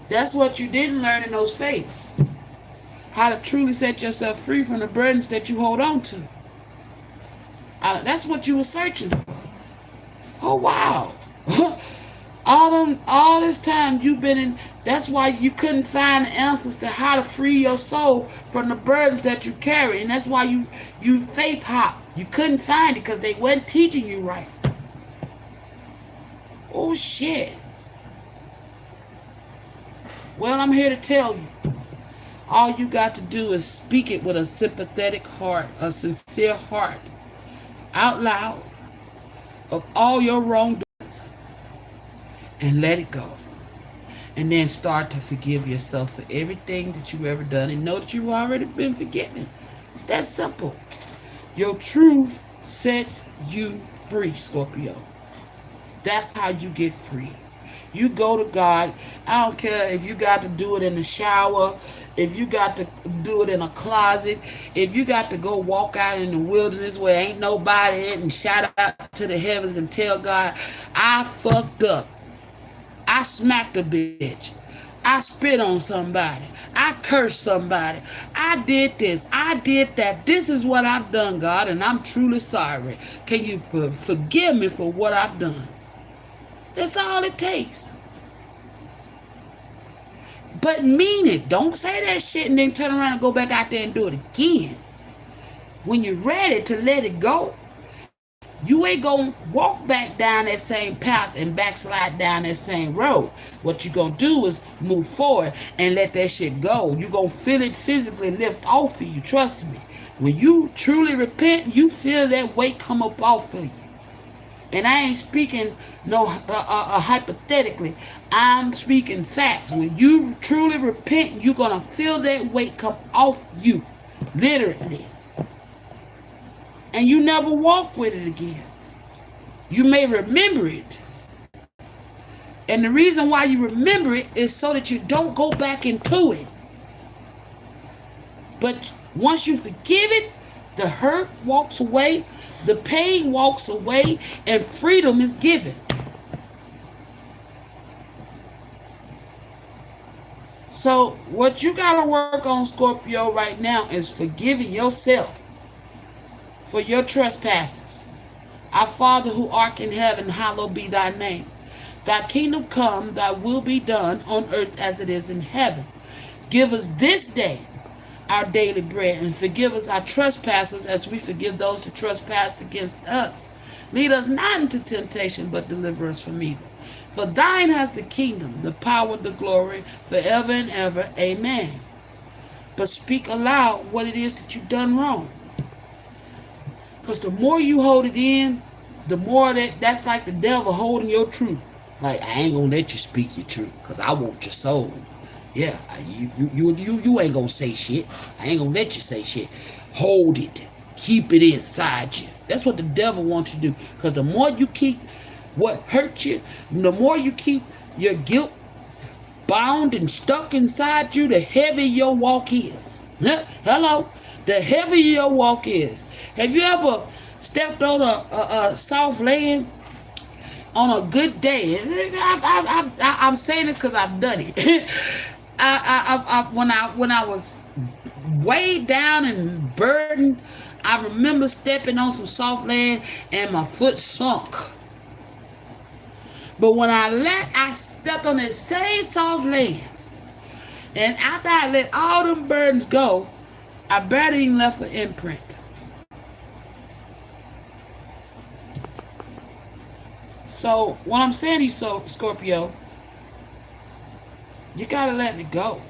That's what you didn't learn in those faiths. How to truly set yourself free from the burdens that you hold on to. That's what you were searching for. Oh wow. all this time you've been in. That's why you couldn't find the answers to how to free your soul from the burdens that you carry, and that's why you faith hop. You couldn't find it because they weren't teaching you right. Oh shit. Well, I'm here to tell you. All you got to do is speak it with a sympathetic heart, a sincere heart, out loud, of all your wrongdoings, and let it go. And then start to forgive yourself for everything that you've ever done, and know that you've already been forgiven. It's that simple. Your truth sets you free, Scorpio. That's how you get free. You go to God. I don't care if you got to do it in the shower, if you got to do it in a closet, if you got to go walk out in the wilderness where ain't nobody in, and shout out to the heavens and tell God, I fucked up. I smacked a bitch. I spit on somebody. I cursed somebody. I did this. I did that. This is what I've done, God, and I'm truly sorry. Can you forgive me for what I've done? That's all it takes. but mean it. Don't say that shit and then turn around and go back out there and do it again. When you're ready to let it go, you ain't gonna walk back down that same path and backslide down that same road. What you gonna do is move forward and let that shit go. You gonna feel it physically lift off of you. Trust me. When you truly repent, you feel that weight come up off of you. And I ain't speaking hypothetically. I'm speaking facts. When you truly repent, you're gonna feel that weight come off you, literally. And you never walk with it again. You may remember it. And the reason why you remember it is so that you don't go back into it. But once you forgive it, the hurt walks away, the pain walks away, and freedom is given. So what you got to work on, Scorpio, right now is forgiving yourself for your trespasses. Our Father who art in heaven, hallowed be thy name. Thy kingdom come, thy will be done on earth as it is in heaven. Give us this day our daily bread, and forgive us our trespasses as we forgive those that trespass against us. Lead us not into temptation, but deliver us from evil. For thine has the kingdom, the power, the glory, forever and ever. Amen. But speak aloud what it is that you've done wrong. Because the more you hold it in, the more that's like the devil holding your truth. Like, I ain't gonna let you speak your truth because I want your soul. Yeah, you ain't gonna say shit. I ain't gonna let you say shit. Hold it. Keep it inside you. That's what the devil wants you to do. Because the more you keep what hurt you, the more you keep your guilt bound and stuck inside you, the heavier your walk is. Hello? The heavier your walk is. Have you ever stepped on a soft land on a good day? I'm saying this because I've done it. When I was way down and burdened, I remember stepping on some soft land and my foot sunk. But when I stepped on that same soft land, and after I let all them burdens go, I barely even left an imprint. So what I'm saying is, Scorpio, you gotta let it go.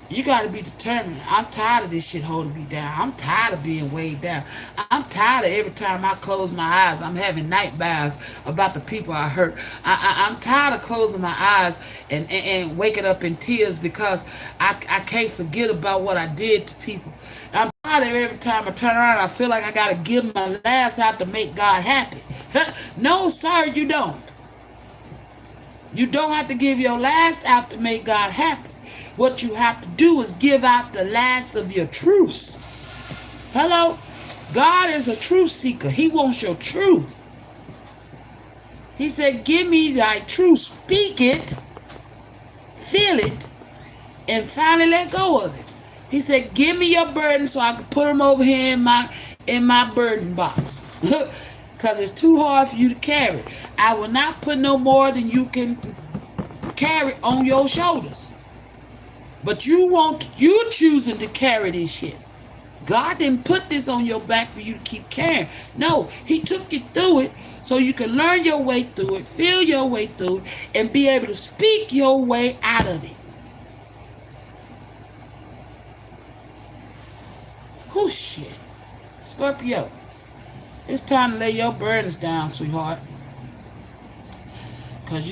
You gotta be determined. I'm tired of this shit holding me down. I'm tired of being weighed down. I'm tired of every time I close my eyes, I'm having nightmares about the people I hurt. I'm tired of closing my eyes and waking up in tears because I can't forget about what I did to people. I'm tired of every time I turn around, I feel like I gotta give my last out to make God happy. No, sir, you don't. You don't have to give your last out to make God happy. What you have to do is give out the last of your truths. Hello? God is a truth seeker. He wants your truth. He said, give me thy truth. Speak it, feel it, and finally let go of it. He said, give me your burden so I can put them over here in my burden box. Because it's too hard for you to carry. I will not put no more than you can carry on your shoulders. But you choosing to carry this shit. God didn't put this on your back for you to keep carrying. No, he took you through it so you can learn your way through it, feel your way through it, and be able to speak your way out of it. Whew, shit. Scorpio, it's time to lay your burdens down, sweetheart. Because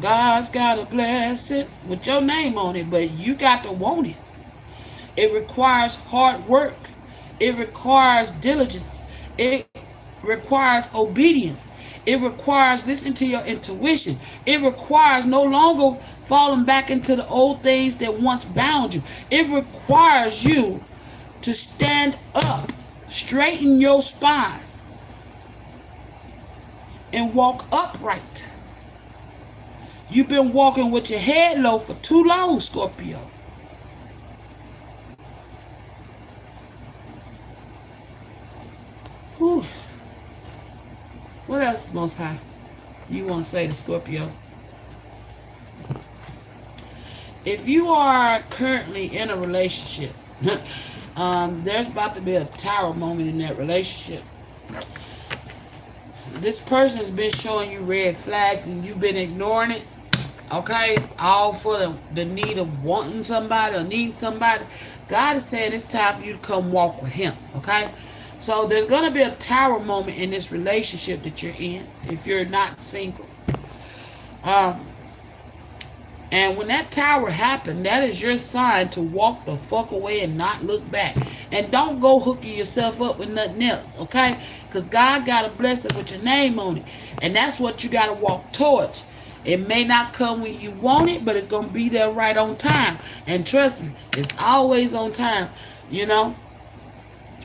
God's got to bless it with your name on it, but you got to want it. It requires hard work. It requires diligence. It requires obedience. It requires listening to your intuition. It requires no longer falling back into the old things that once bound you. It requires you to stand up, straighten your spine, and walk upright. You've been walking with your head low for too long, Scorpio. Whew. What else, Most High, you want to say to Scorpio? If you are currently in a relationship, there's about to be a tower moment in that relationship. This person has been showing you red flags and you've been ignoring it. Okay, all for the need of wanting somebody or needing somebody. God is saying it's time for you to come walk with Him. Okay, so there's gonna be a tower moment in this relationship that you're in if you're not single. Um, and when that tower happened, that is your sign to walk the fuck away and not look back. And don't go hooking yourself up with nothing else, okay? Because God got a blessing with your name on it. And that's what you got to walk towards. It may not come when you want it, but it's going to be there right on time. And trust me, it's always on time, you know?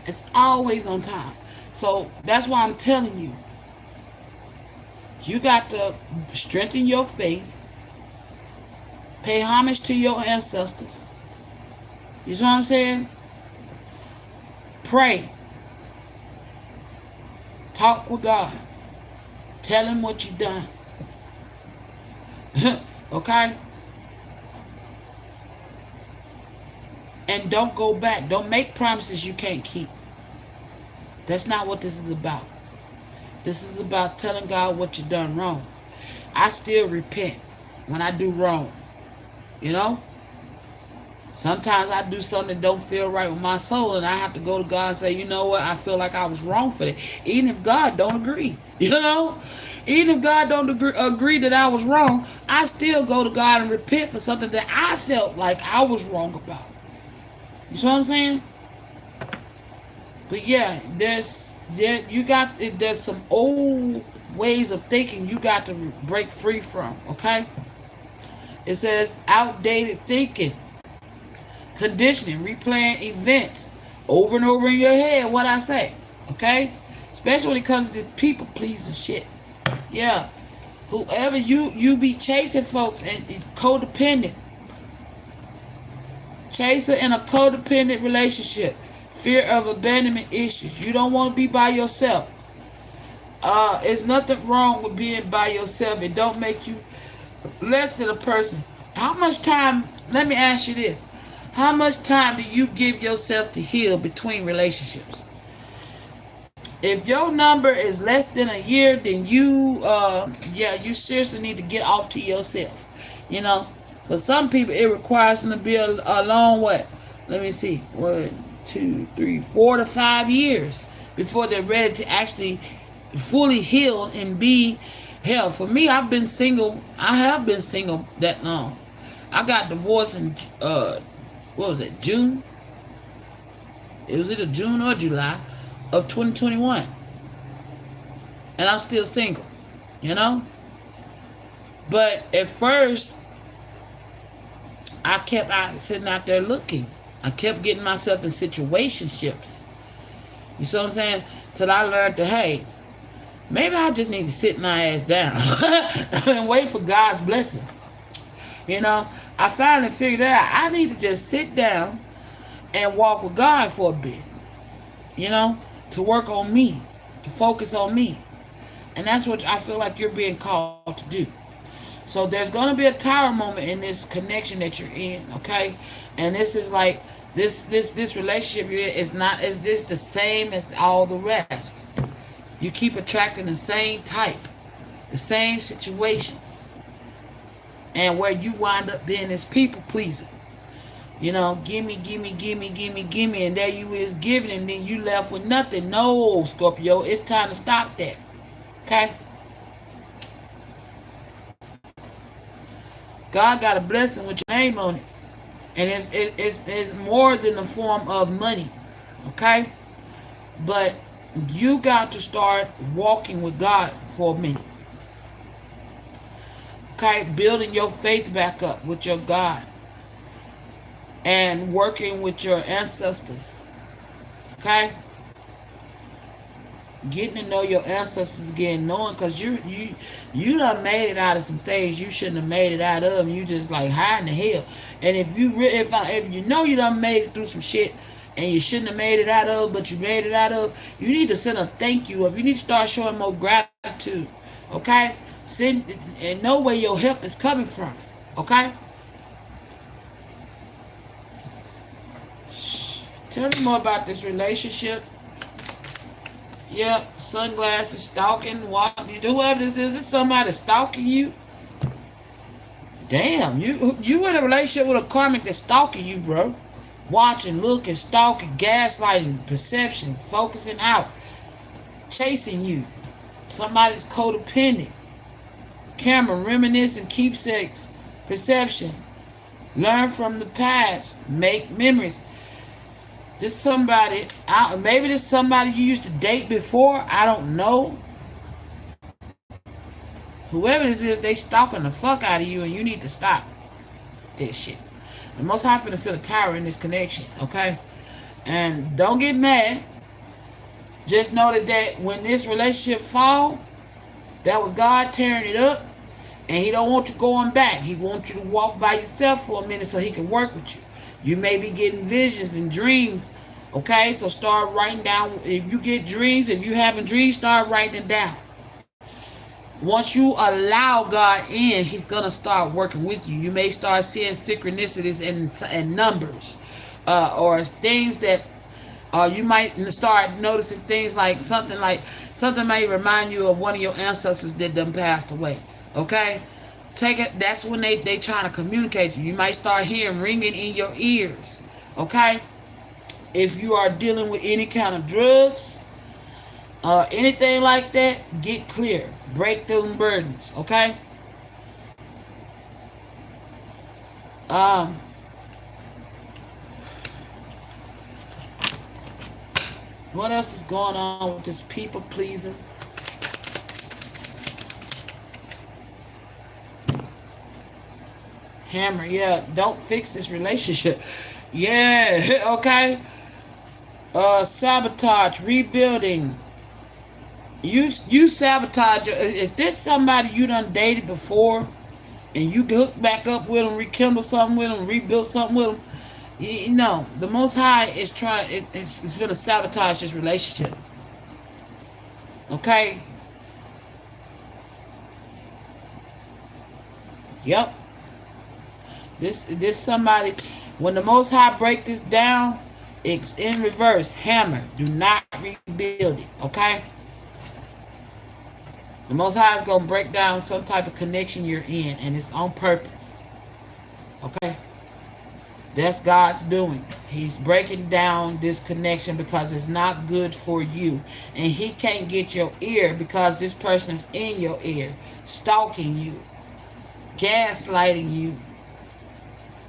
It's always on time. So that's why I'm telling you, you got to strengthen your faith. Pay homage to your ancestors. You see what I'm saying? Pray. Talk with God. Tell Him what you done. Okay? And don't go back. Don't make promises you can't keep. That's not what this is about. This is about telling God what you done wrong. I still repent when I do wrong. You know? Sometimes I do something that don't feel right with my soul, and I have to go to God and say, you know what, I feel like I was wrong for that. Even if God don't agree. You know? Even if God don't agree that I was wrong, I still go to God and repent for something that I felt like I was wrong about. You see what I'm saying? But yeah, there's some old ways of thinking you got to break free from, okay? It says outdated thinking, conditioning, replaying events over and over in your head. What I say, okay? Especially when it comes to people pleasing shit. Yeah, whoever you be chasing folks and codependent, chaser in a codependent relationship, fear of abandonment issues. You don't want to be by yourself. There's nothing wrong with being by yourself. It don't make you less than a person. How much time, let me ask you this, how much time do you give yourself to heal between relationships? If your number is less than a year, then you seriously need to get off to yourself. You know, for some people it requires them to be a long way. Let me see, 1, 2, 3, 4 to 5 years before they're ready to actually fully heal and be. Hell, for me, I've been single. I have been single that long. I got divorced in what was it, June? It was either June or July of 2021, and I'm still single. You know. But at first, I kept sitting out there looking. I kept getting myself in situationships. You see what I'm saying? Till I learned that, hey, maybe I just need to sit my ass down and wait for God's blessing. You know, I finally figured out I need to just sit down and walk with God for a bit. You know, to work on me, to focus on me. And that's what I feel like you're being called to do. So there's going to be a tower moment in this connection that you're in, okay? And this is like, this relationship you're in is not, is this the same as all the rest. You keep attracting the same type, the same situations. And where you wind up being this people pleaser. You know, gimme, gimme, gimme, gimme, gimme. And there you is giving, and then you left with nothing. No, Scorpio, it's time to stop that. Okay? God got a blessing with your name on it. And it's more than a form of money. Okay? But you got to start walking with God for a minute. Okay? Building your faith back up with your God. And working with your ancestors. Okay? Getting to know your ancestors again, knowing, because you done made it out of some things you shouldn't have made it out of. You just like hiding the hell. And if you know you done made it through some shit and you shouldn't have made it out of, but you made it out of, you need to send a thank you up. You need to start showing more gratitude. Okay? Send and know where your help is coming from. Okay? Tell me more about this relationship. Yep, sunglasses, stalking, walking. Whoever this is somebody stalking you. Damn, you in a relationship with a karmic that's stalking you, bro. Watching, looking, stalking, gaslighting, perception, focusing out, chasing you. Somebody's codependent. Camera, reminiscing, keepsakes, perception. Learn from the past. Make memories. This somebody, maybe this somebody you used to date before. I don't know. Whoever this is, they stalking the fuck out of you, and you need to stop this shit. The Most High finna set a tower in this connection, okay? And don't get mad. Just know that when this relationship fall, that was God tearing it up, and He don't want you going back. He wants you to walk by yourself for a minute so He can work with you. You may be getting visions and dreams, okay? So start writing down. If you get dreams, if you having dreams, start writing it down. Once you allow God in, He's going to start working with you. You may start seeing synchronicities and numbers, or things that you might start noticing things like something may remind you of one of your ancestors that done passed away. Okay? Take it. That's when they trying to communicate to you. You might start hearing ringing in your ears. Okay? If you are dealing with any kind of drugs, anything like that, get clear. Break through burdens, okay? What else is going on with this people pleasing? Hammer, yeah. Don't fix this relationship. Yeah, okay. Sabotage, rebuilding. You sabotage. If this somebody you done dated before, and you hook back up with them, rekindle something with them, rebuild something with them, you know the Most High is trying. It's gonna sabotage this relationship. Okay. Yep. This somebody. When the Most High break this down, it's in reverse. Hammer. Do not rebuild it. Okay. The Most High is going to break down some type of connection you're in, and it's on purpose. Okay? That's God's doing. He's breaking down this connection because it's not good for you. And He can't get your ear because this person's in your ear, stalking you, gaslighting you.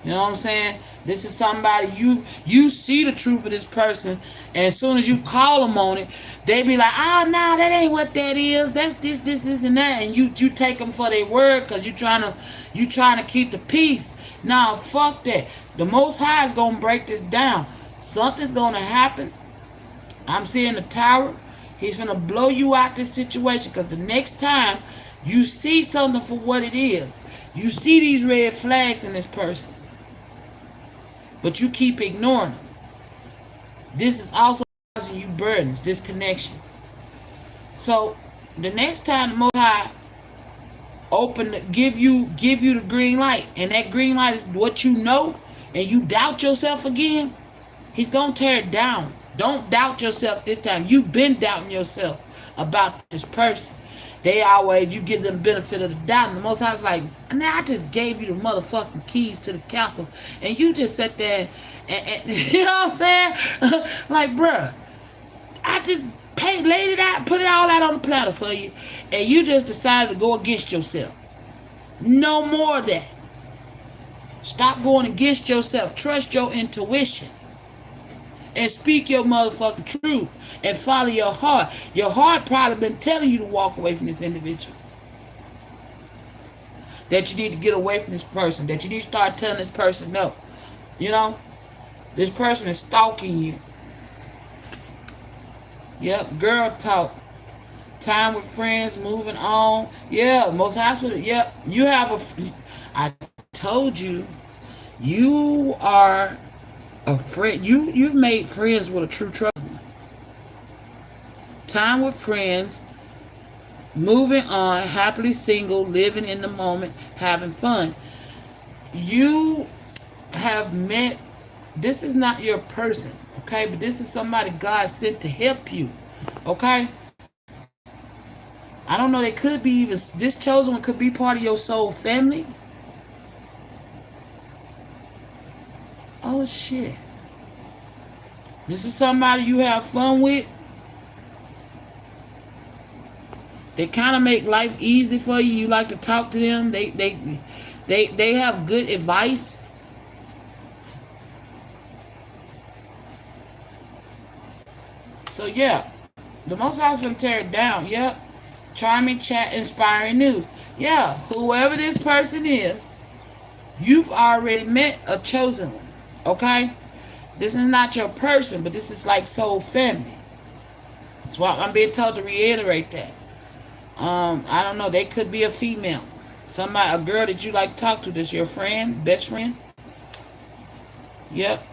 You know what I'm saying? This is somebody you see the truth of this person, and as soon as you call them on it, they be like, "Oh no, that ain't what that is. That's this, and that." And you take them for their word because you trying to keep the peace. Now, fuck that. The Most High is gonna break this down. Something's gonna happen. I'm seeing the tower. He's gonna blow you out this situation because the next time you see something for what it is, you see these red flags in this person, but you keep ignoring them. This is also causing you burdens, this connection. So the next time the Most High give you the green light, and that green light is what you know, and you doubt yourself again, He's gonna tear it down. Don't doubt yourself this time. You've been doubting yourself about this person. You give them the benefit of the doubt. And the Most High's like, now I just gave you the motherfucking keys to the castle, and you just sat there and you know what I'm saying? Like, bruh, I just laid it out, put it all out on the platter for you, and you just decided to go against yourself. No more of that. Stop going against yourself. Trust your intuition. And speak your motherfucking truth. And follow your heart. Your heart probably been telling you to walk away from this individual. That you need to get away from this person. That you need to start telling this person no. You know? This person is stalking you. Yep, girl talk. Time with friends, moving on. Yeah, most hospitals. Yep, you have I told you, you are a friend. You've made friends with a true trouble. Time with friends, moving on, happily single, living in the moment, having fun. You have met This is not your person, okay? But this is somebody God sent to help you, okay? I don't know. They could be even this chosen one could be part of your soul family. Oh shit! This is somebody you have fun with. They kind of make life easy for you. You like to talk to them. They have good advice. So yeah, the Most High gonna tear it down. Yep. Charming chat, inspiring news. Yeah, whoever this person is, you've already met a chosen one. Okay? This is not your person, but this is like soul family. That's why I'm being told to reiterate that. I don't know. They could be a female. Somebody, a girl that you like to talk to. That's your friend, best friend. Yep.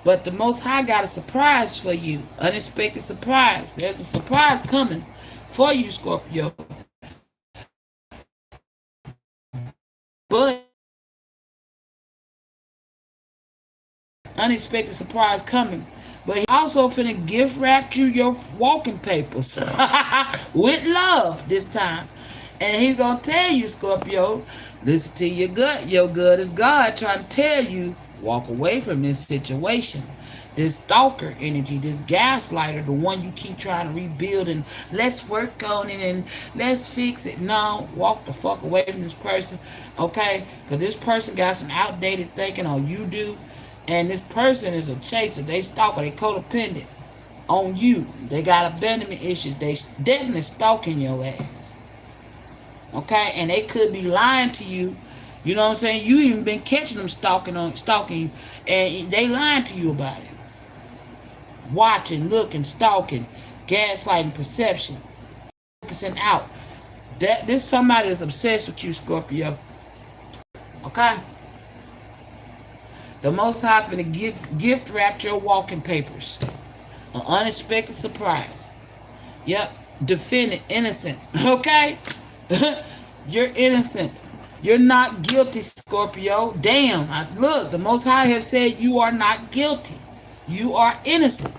But the Most High got a surprise for you. Unexpected surprise. There's a surprise coming for you, Scorpio. But unexpected surprise coming. But he also finna gift wrap you your walking papers with love this time. And he's gonna tell you, Scorpio, listen to your gut. Your gut is God trying to tell you, walk away from this situation. This stalker energy, this gaslighter, the one you keep trying to rebuild and let's work on it and let's fix it. No, walk the fuck away from this person, okay? Because this person got some outdated thinking on you do. And this person is a chaser. They stalker. They codependent on you. They got abandonment issues. They definitely stalking your ass. Okay? And they could be lying to you. You know what I'm saying? You even been catching them stalking you. And they lying to you about it. Watching, looking, stalking, gaslighting, perception. Focusing out. This somebody is obsessed with you, Scorpio. Okay? The Most High finna gift wrap your walking papers. An unexpected surprise. Yep. Defendant, innocent. Okay? You're innocent. You're not guilty, Scorpio. Damn. Look, the Most High have said you are not guilty. You are innocent.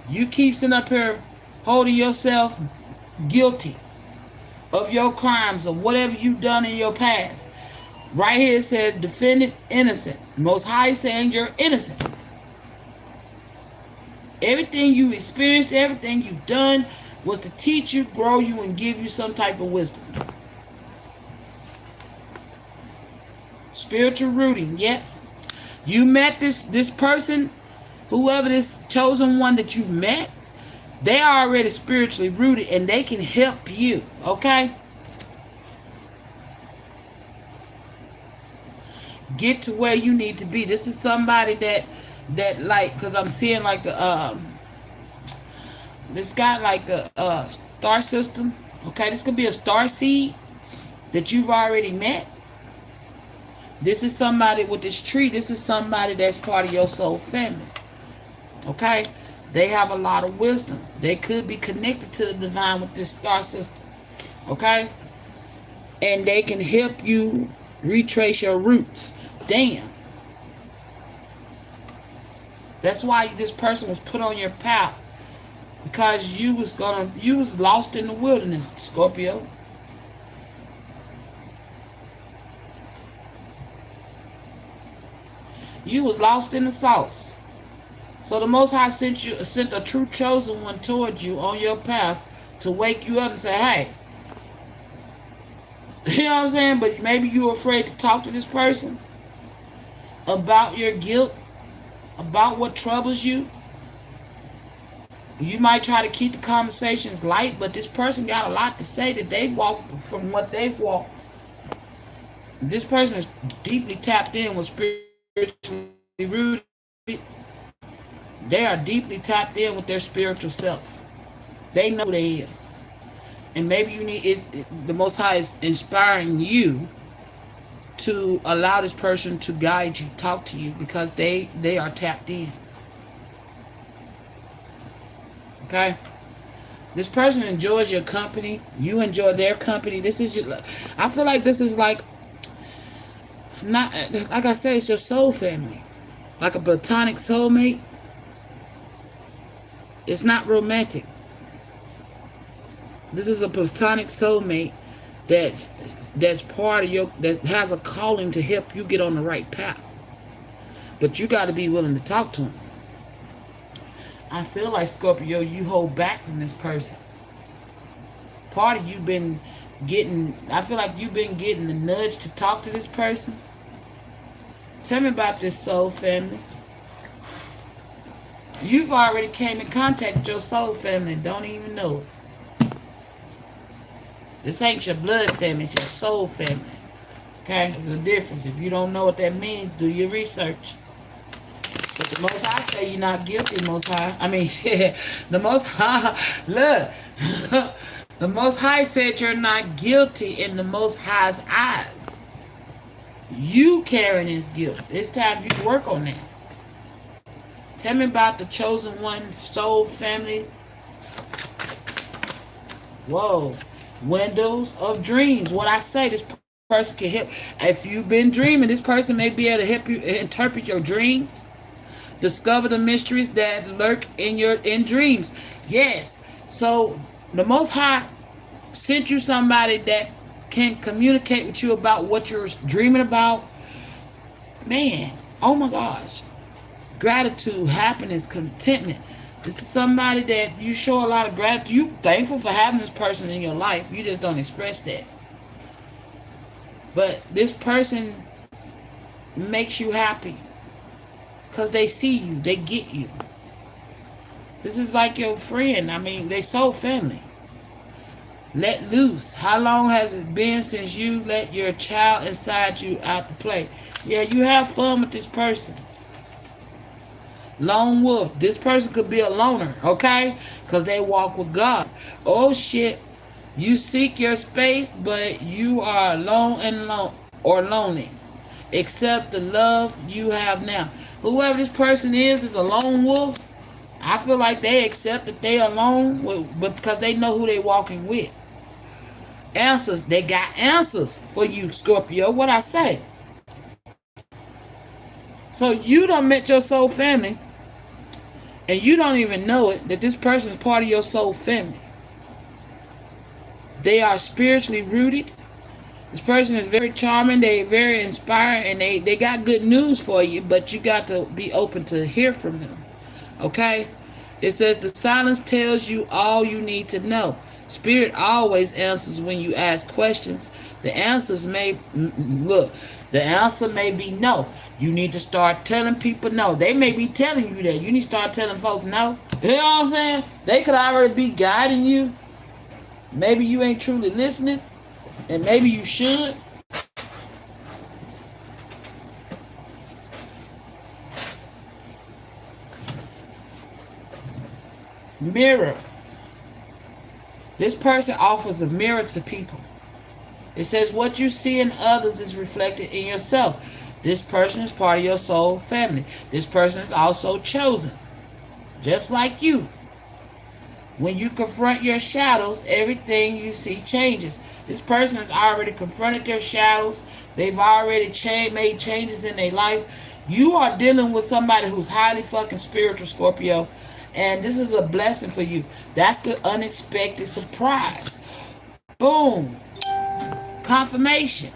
You keep sitting up here holding yourself guilty of your crimes or whatever you've done in your past. Right here it says defendant innocent. Most High saying you're innocent. Everything you experienced, everything you've done was to teach you, grow you, and give you some type of wisdom. Spiritual rooting, yes. You met this person, whoever this chosen one that you've met, they are already spiritually rooted and they can help you, okay? Get to where you need to be. This is somebody that like, because I'm seeing like the this guy like the star system. Okay, this could be a star seed that you've already met. This is somebody with this tree. This is somebody that's part of your soul family. Okay, they have a lot of wisdom. They could be connected to the divine with this star system. Okay, and they can help you retrace your roots. Damn. That's why this person was put on your path. Because you was lost in the wilderness, Scorpio. You was lost in the sauce. So the Most High sent a true chosen one towards you on your path to wake you up and say, hey. You know what I'm saying? But maybe you were afraid to talk to this person about your guilt, about what troubles you. You might try to keep the conversations light, but this person got a lot to say that they've walked from what they've walked. This person is deeply tapped in with spiritually rooted. They are deeply tapped in with their spiritual self. They know who they is. And maybe the Most High is inspiring you to allow this person to guide you, talk to you, because they are tapped in. Okay? This person enjoys your company. You enjoy their company. I feel like this is like Not like I said, it's your soul family. Like a platonic soulmate. It's not romantic. This is a platonic soulmate that's part of your, that has a calling to help you get on the right path. But you got to be willing to talk to him. I feel like, Scorpio, you hold back from this person. Part of you been getting, I feel like you've been getting the nudge to talk to this person. Tell me about this soul family. You've already came in contact with your soul family and don't even know it. This ain't your blood family, it's your soul family. Okay? There's a difference. If you don't know what that means, do your research. But the Most High say you're not guilty, Most High. I mean, yeah, the Most High, look. The Most High said you're not guilty in the Most High's eyes. You carrying his guilt. It's time for you to work on that. Tell me about the chosen one soul family. Whoa. Windows of dreams. What I say, this person can help. If you've been dreaming, this person may be able to help you interpret your dreams. Discover the mysteries that lurk in dreams. Yes. So the Most High sent you somebody that can communicate with you about what you're dreaming about. Man, oh my gosh. Gratitude, happiness, contentment. This is somebody that you show a lot of gratitude. You thankful for having this person in your life. You just don't express that. But this person makes you happy because they see you, they get you. This is like your friend. I mean, they soul family. Let loose. How long has it been since you let your child inside you out to play? Yeah, you have fun with this person. Lone wolf. This person could be a loner, okay? Because they walk with God. Oh, shit. You seek your space, but you are alone and lonely. Accept the love you have now. Whoever this person is a lone wolf. I feel like they accept that they alone, but because they know who they walking with. Answers. They got answers for you, Scorpio. What I say? So you done met your soul family, and you don't even know it, that this person is part of your soul family. They are spiritually rooted. This person is very charming. They very inspiring, and they got good news for you, but you got to be open to hear from them. Okay? It says the silence tells you all you need to know. Spirit always answers when you ask questions. The answers may look. The answer may be no. You need to start telling people no. They may be telling you that. You need to start telling folks no. You know what I'm saying? They could already be guiding you. Maybe you ain't truly listening, and maybe you should. Mirror. This person offers a mirror to people. It says what you see in others is reflected in yourself. This person is part of your soul family. This person is also chosen, just like you. When you confront your shadows, everything you see changes. This person has already confronted their shadows. They've already made changes in their life. You are dealing with somebody who's highly fucking spiritual, Scorpio. And this is a blessing for you. That's the unexpected surprise. Boom. Confirmation.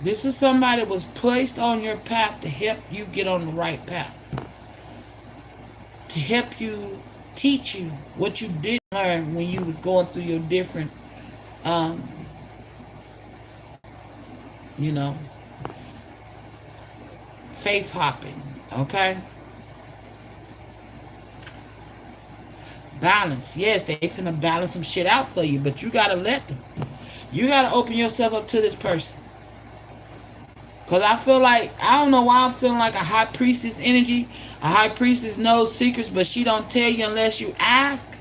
This is somebody that was placed on your path to help you get on the right path. To help you, teach you what you did learn when you was going through your different, faith hopping. Okay? Balance. Yes, they finna balance some shit out for you, but you gotta let them. You gotta open yourself up to this person. Because I feel like, I don't know why I'm feeling like a high priestess energy. A high priestess knows secrets, but she don't tell you unless you ask.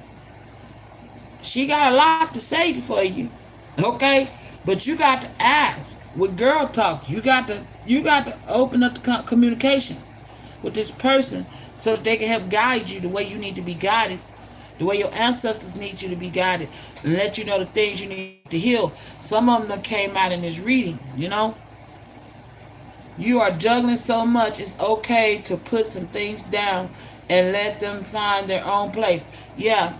She got a lot to say for you. Okay? But you got to ask. With girl talk, you got to open up the communication with this person so that they can help guide you the way you need to be guided. The way your ancestors need you to be guided and let you know the things you need to heal. Some of them that came out in this reading, you know. You are juggling so much, it's okay to put some things down and let them find their own place. Yeah,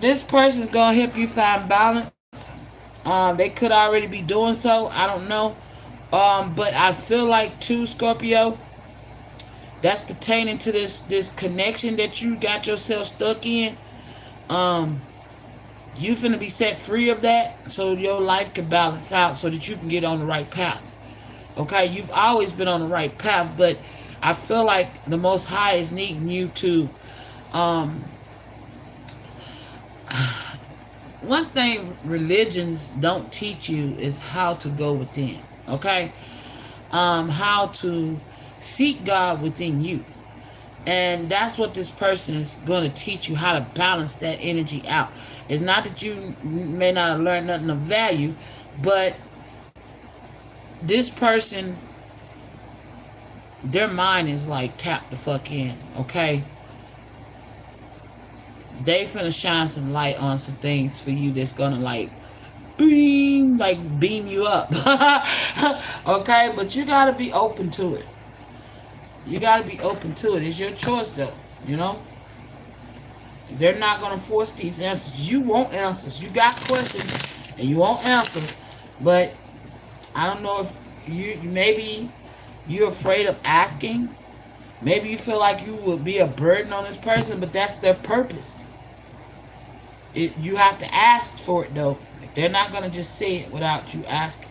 this person is gonna help you find balance. They could already be doing so. I don't know. But I feel like too, Scorpio, that's pertaining to this connection that you got yourself stuck in. Um, you finna be set free of that so your life can balance out so that you can get on the right path. Okay, you've always been on the right path, but I feel like the Most High is needing you to. Um, one thing religions don't teach you is how to go within. Okay, how to seek God within you. And that's what this person is going to teach you, how to balance that energy out. It's not that you may not have learned nothing of value, but this person, their mind is like tapped the fuck in, okay? They finna shine some light on some things for you that's gonna like beam you up. Okay, but you gotta be open to it. You gotta be open to it. It's your choice though, you know? They're not gonna force these answers. You want answers. You got questions and you want answers. But I don't know if maybe you're afraid of asking. Maybe you feel like you would be a burden on this person, but that's their purpose. You have to ask for it though. They're not gonna just say it without you asking.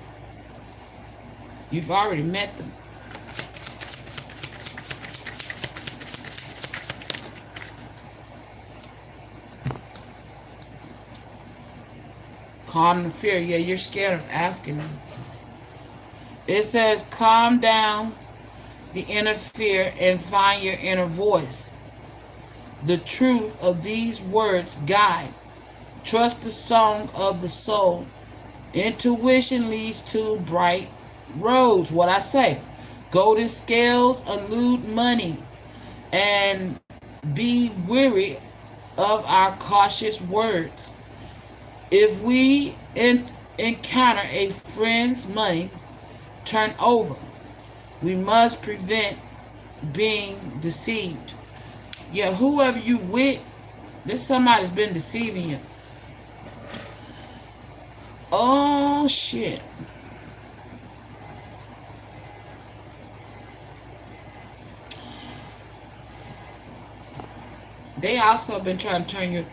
You've already met them. Calm the fear. Yeah, you're scared of asking them. It says, calm down the inner fear and find your inner voice. The truth of these words guide. Trust the song of the soul. Intuition leads to bright roads. What I say. Golden scales elude money. And be weary of our cautious words. If we encounter a friend's money turn over, we must prevent being deceived. Yeah, whoever you with, this somebody's been deceiving you. Oh shit. They also been trying to turn you.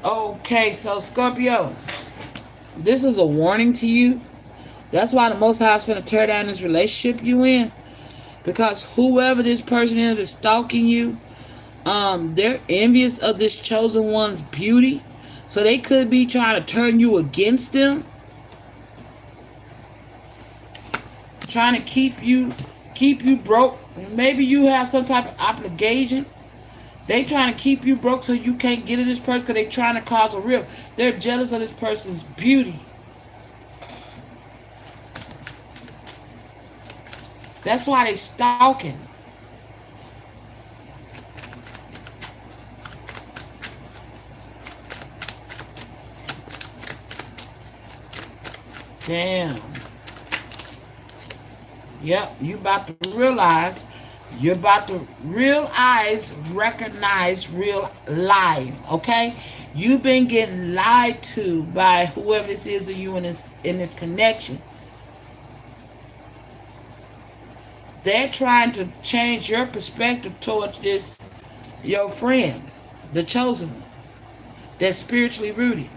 Okay, so Scorpio, this is a warning to you. That's why the Most High is finna tear down this relationship you in. Because whoever this person is that's stalking you, they're envious of this chosen one's beauty. So they could be trying to turn you against them. Trying to keep you broke. Maybe you have some type of obligation. They trying to keep you broke so you can't get at this person because they trying to cause a rift. They're jealous of this person's beauty. That's why they stalking. Damn. Yep, you about to realize. You're about to recognize real lies, okay? You've been getting lied to by whoever this is of you in this connection. They're trying to change your perspective towards this, your friend, the chosen one, that's spiritually rooted,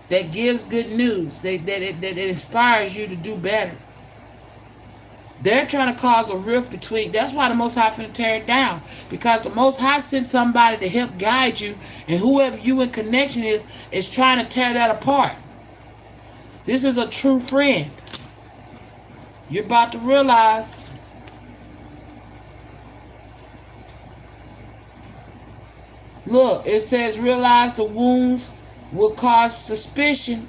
that gives good news, that inspires you to do better. They're trying to cause a rift between. That's why the Most High finna tear it down. Because the Most High sent somebody to help guide you. And whoever you in connection is trying to tear that apart. This is a true friend. You're about to realize. Look, it says realize the wounds will cause suspicion,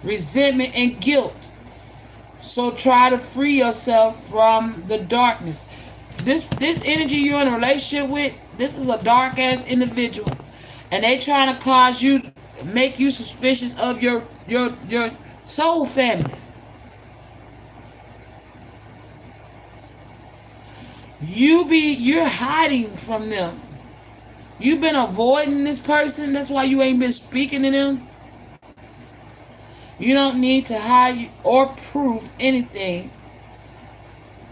resentment, and guilt. So try to free yourself from the darkness. This energy you're in a relationship with, This is a dark ass individual, and they trying to cause you, make you suspicious of your soul family. You're hiding from them. You've been avoiding this person. That's why you ain't been speaking to them. You don't need to hide or prove anything.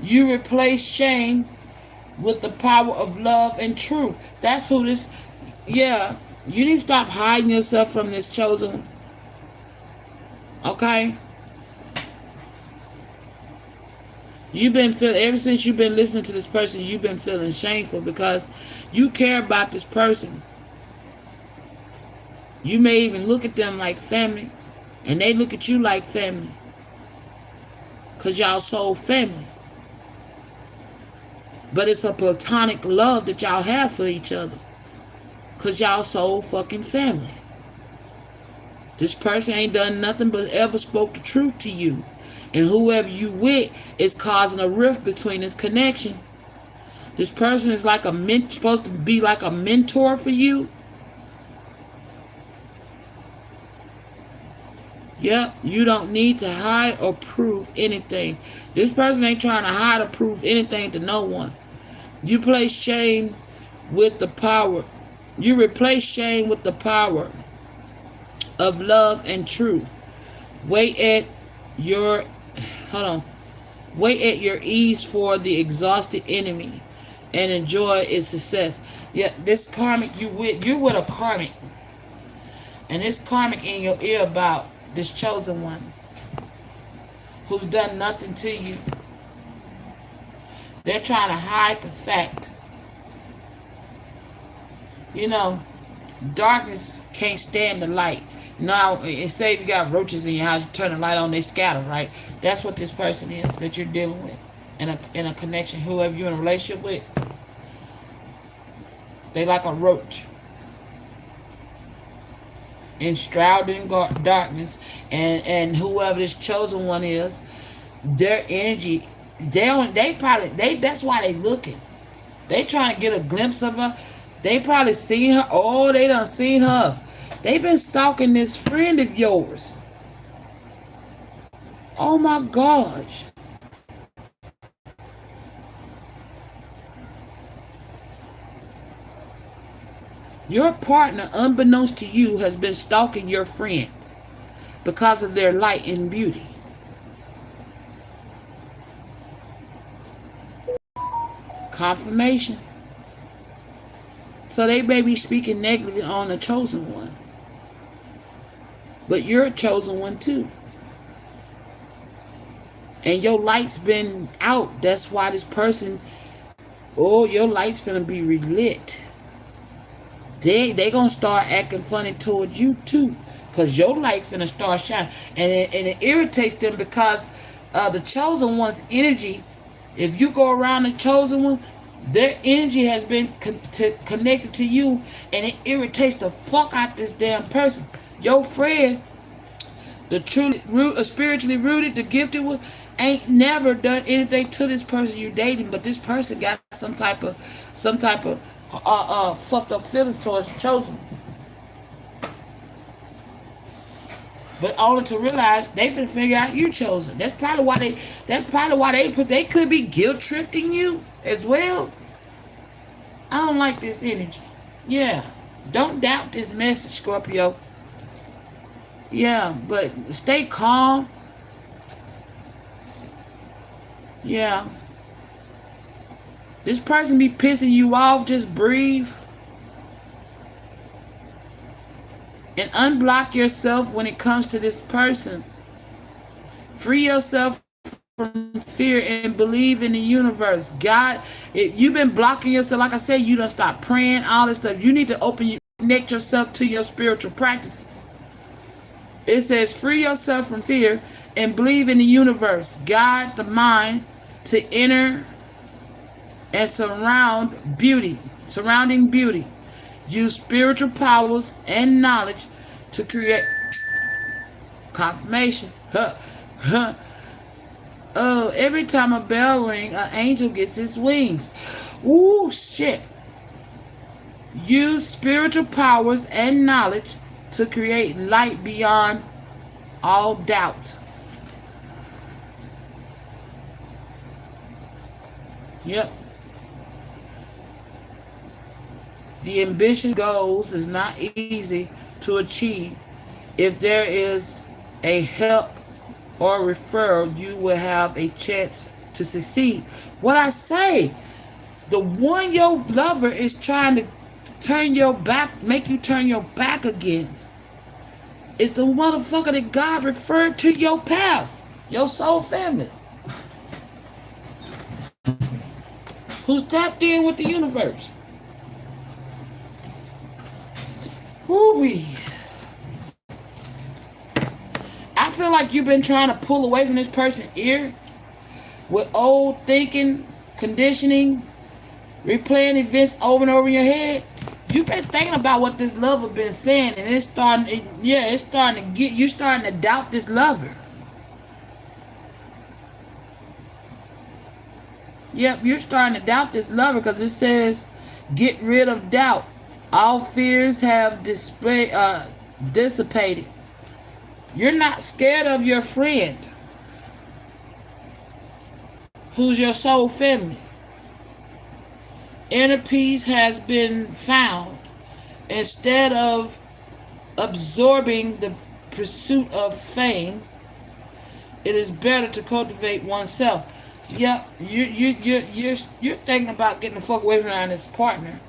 You replace shame with the power of love and truth. That's who this. Yeah, you need to stop hiding yourself from this chosen one. Okay? You've been feeling, ever since you've been listening to this person, you've been feeling shameful because you care about this person. You may even look at them like family, and they look at you like family, because y'all soul family. But it's a platonic love that y'all have for each other, because y'all soul fucking family. This person ain't done nothing but ever spoke the truth to you. And whoever you with is causing a rift between this connection. This person is like supposed to be like a mentor for you. Yep, you don't need to hide or prove anything. This person ain't trying to hide or prove anything to no one. You place shame with the power. You replace shame with the power of love and truth. Wait at your ease for the exhausted enemy and enjoy its success. Yeah, this karmic you're with a karmic. And this karmic in your ear about this chosen one who's done nothing to you. They're trying to hide the fact. You know, darkness can't stand the light. Now, say if you got roaches in your house, you turn the light on, they scatter, right? That's what this person is that you're dealing with in a connection. Whoever you're in a relationship with, they like a roach, enshrouded in darkness. And whoever this chosen one is, their energy, that's why they looking. They trying to get a glimpse of her. They probably seen her. Oh, they done seen her. They've been stalking this friend of yours. Oh my gosh. Your partner, unbeknownst to you, has been stalking your friend because of their light and beauty. Confirmation. So they may be speaking negatively on the chosen one. But you're a chosen one too. And your light's been out. That's why this person, your light's gonna be relit. They gonna start acting funny towards you too. Because your light finna start shining. And it irritates them because the chosen one's energy, if you go around the chosen one, their energy has been connected to you, and it irritates the fuck out this damn person. Your friend, the truly spiritually rooted, the gifted one, ain't never done anything to this person you dating, but this person got some type of fucked up feelings towards the chosen. But only to realize they finna figure out you chosen. That's probably why they could be guilt tripping you as well. I don't like this energy. Yeah. Don't doubt this message, Scorpio. Yeah, but stay calm. Yeah. This person be pissing you off, just breathe. And unblock yourself when it comes to this person. Free yourself from fear and believe in the universe. God, you've been blocking yourself. Like I said, you don't stop praying, all this stuff. You need to connect yourself to your spiritual practices. It says, free yourself from fear and believe in the universe. Guide the mind to enter and surrounding beauty. Use spiritual powers and knowledge to create confirmation. Oh, every time a bell rings, an angel gets its wings. Ooh, shit. Use spiritual powers and knowledge to create light beyond all doubts. Yep. The ambitious goals is not easy to achieve. If there is a help or referral, you will have a chance to succeed. What I say, the one your lover is trying to turn your back, make you turn your back against, is the motherfucker that God referred to your path, your soul family, who's tapped in with the universe. Woo-wee. I feel like you've been trying to pull away from this person's ear with old thinking, conditioning, replaying events over and over in your head. You've been thinking about what this lover been saying, and it's starting to get you starting to doubt this lover. Yep, you're starting to doubt this lover because it says, get rid of doubt. All fears have dissipated. You're not scared of your friend, who's your soul family. Inner peace has been found. Instead of absorbing the pursuit of fame, it is better to cultivate oneself. Yep, you're thinking about getting the fuck away from this partner.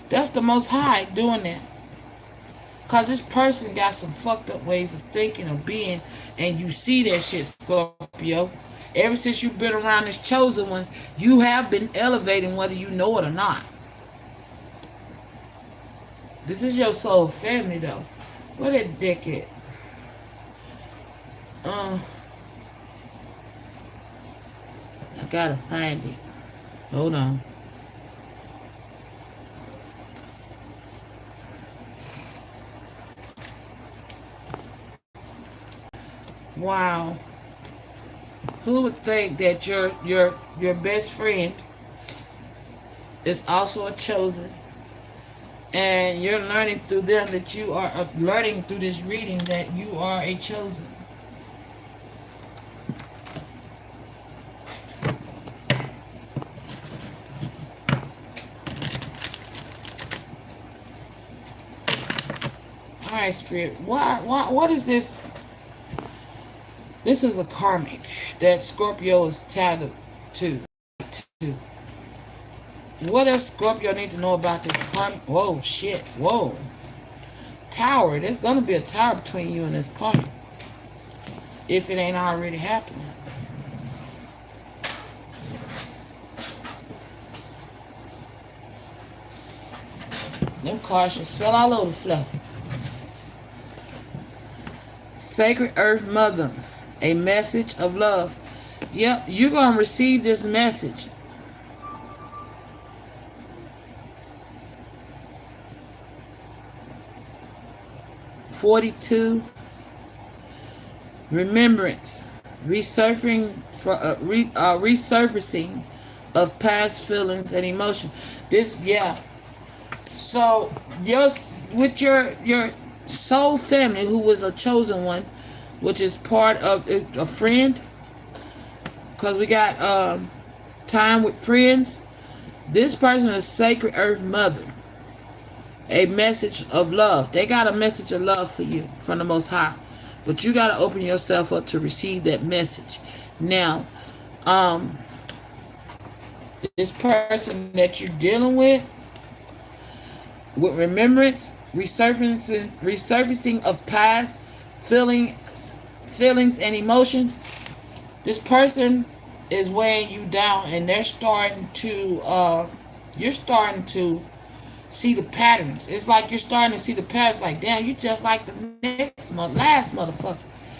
That's the Most High doing that. Because this person got some fucked up ways of thinking, of being, and you see that shit, Scorpio. Ever since you've been around this chosen one, you have been elevating whether you know it or not. This is your soul family, though. Where that dick at? I gotta find it. Hold on. Wow. Who would think that your best friend is also a chosen, and you're learning through them that you are learning through this reading that you are a chosen. All right, Spirit. What is this? This is a karmic that Scorpio is tethered to. What else Scorpio need to know about this karmic? Whoa, shit. Whoa. Tower. There's going to be a tower between you and this karmic, if it ain't already happening. Them cards just fell all over the floor. Sacred Earth Mother. A message of love. Yep, you're going to receive this message. (42) Remembrance. Resurfacing of past feelings and emotions. This, yeah. So, with your soul family, who was a chosen one, which is part of a friend, because we got time with friends. This person is Sacred Earth Mother. A message of love. They got a message of love for you from the Most High, but you got to open yourself up to receive that message. Now, this person that you're dealing with remembrance, resurfacing of past feelings and emotions. This person is weighing you down, and they're starting to you're starting to see the patterns. It's like you're starting to see the patterns. Like, damn, you just like the last motherfucker,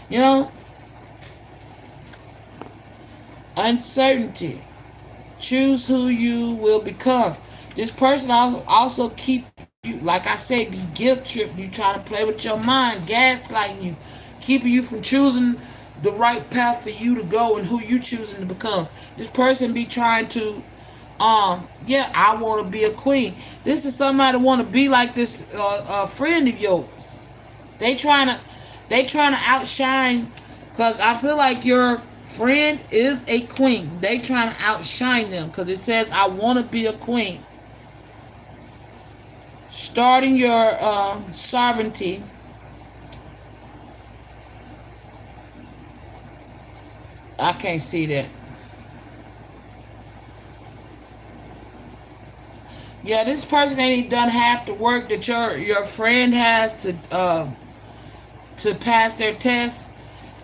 you know. Uncertainty. Choose who you will become. This person also keep you, like I say, be guilt tripping you, trying to play with your mind, gaslighting you, keeping you from choosing the right path for you to go and who you choosing to become. This person be trying to Yeah, I want to be a queen. This is somebody want to be like this friend of yours. They trying to outshine, because I feel like your friend is a queen. They trying to outshine them because it says I want to be a queen. Starting your sovereignty. I can't see that. Yeah, this person ain't done half the work that your friend has to pass their test.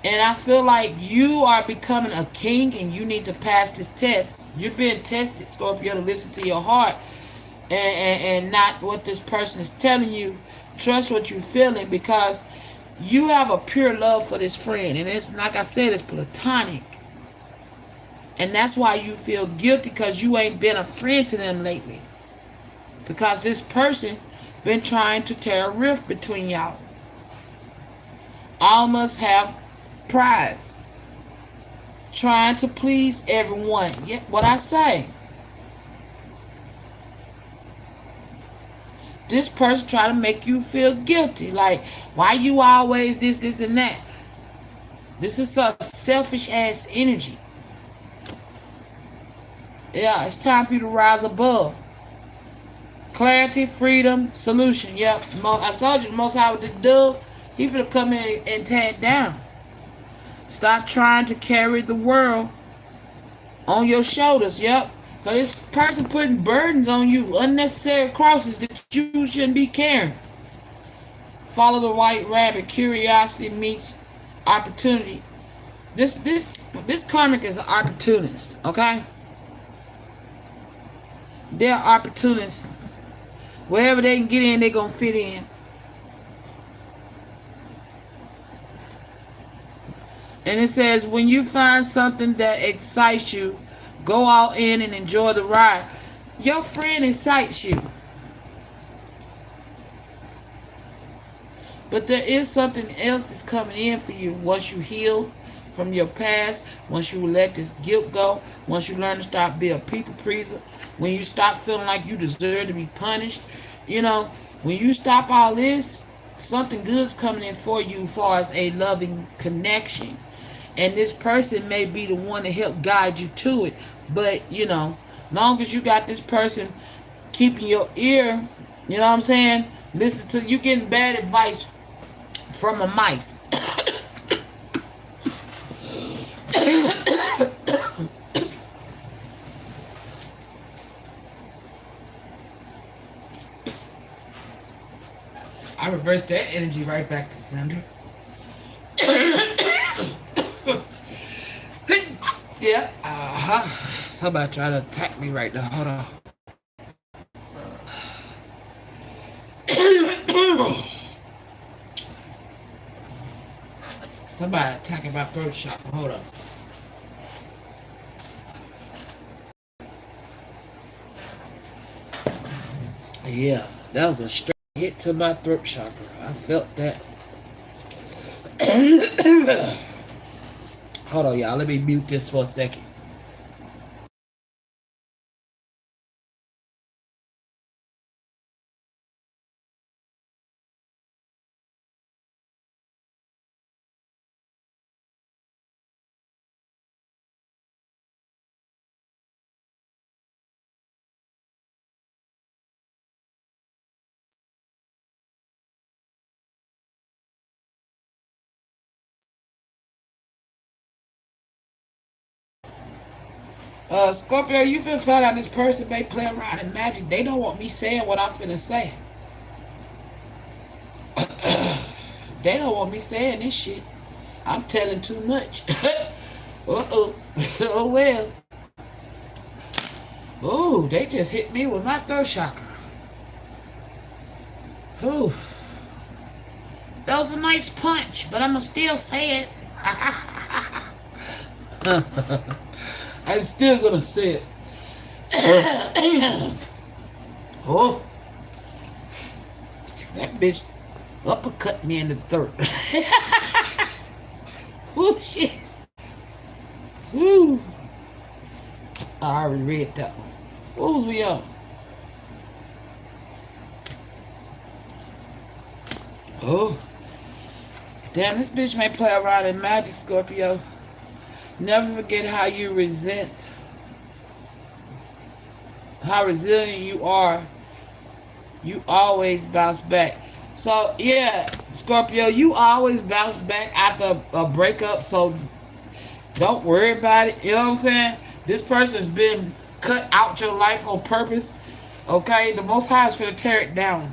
And I feel like you are becoming a king and you need to pass this test. You're being tested, Scorpio, to listen to your heart and not what this person is telling you. Trust what you're feeling, because you have a pure love for this friend. And it's like I said, it's platonic. And that's why you feel guilty, because you ain't been a friend to them lately. Because this person been trying to tear a rift between y'all. All must have prize. Trying to please everyone. Yeah, what I say. This person try to make you feel guilty. Like, why you always this, and that? This is a selfish ass energy. Yeah, it's time for you to rise above. Clarity, freedom, solution. Yep. I told you, the Most High with this dove, he finna come in and tear it down. Stop trying to carry the world on your shoulders. Yep. Because this person putting burdens on you, unnecessary crosses that you shouldn't be carrying. Follow the white rabbit. Curiosity meets opportunity. This karmic is an opportunist. Okay. They're opportunists. Wherever they can get in, they're going to fit in. And it says, when you find something that excites you, go all in and enjoy the ride. Your friend excites you. But there is something else that's coming in for you once you heal from your past, once you let this guilt go, once you learn to stop being a people pleaser, when you stop feeling like you deserve to be punished. When you stop all this, something good's coming in for you as far as a loving connection. And this person may be the one to help guide you to it. But, long as you got this person keeping your ear, you know what I'm saying? Listen to you getting bad advice from a mice. I reversed that energy right back to sender. Yeah. Somebody trying to attack me right now. Hold on. Somebody attacking my throat chakra. Hold on. Yeah, that was a straight hit to my throat chakra. I felt that. Hold on, y'all. Let me mute this for a second. Scorpio, you finna find out this person may play around in magic. They don't want me saying what I'm finna say. They don't want me saying this shit. I'm telling too much. Uh-oh. Oh, well. Oh, they just hit me with my throat chakra. Ooh. That was a nice punch, but I'm gonna still say it. I'm still gonna say it. Oh, that bitch uppercut me in the throat. Woo, shit. Woo. I already read that one. What was we on? Oh, damn, this bitch may play around in magic, Scorpio. Never forget how you resent, how resilient you are. You always bounce back. So, yeah, Scorpio, you always bounce back after a breakup, so don't worry about it. You know what I'm saying? This person has been cut out your life on purpose. Okay? The Most High is going to tear it down.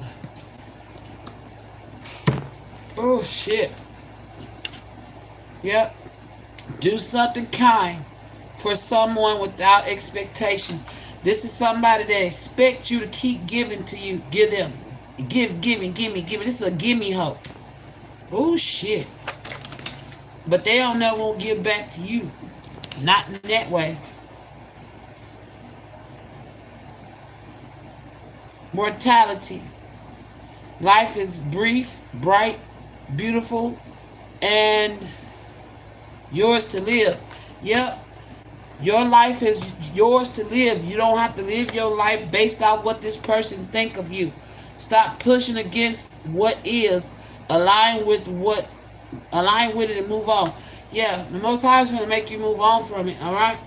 Oh, shit. Yep. Do something kind for someone without expectation. This is somebody that expects you to keep giving to you. Give them. Give me. This is a gimme hoe. Oh, shit. But they don't never want to give back to you. Not in that way. Mortality. Life is brief, bright, beautiful, and yours to live. Yep. Your life is yours to live. You don't have to live your life based off what this person think of you. Stop pushing against what is. Align with it and move on. Yeah, the Most High is going to make you move on from it, all right?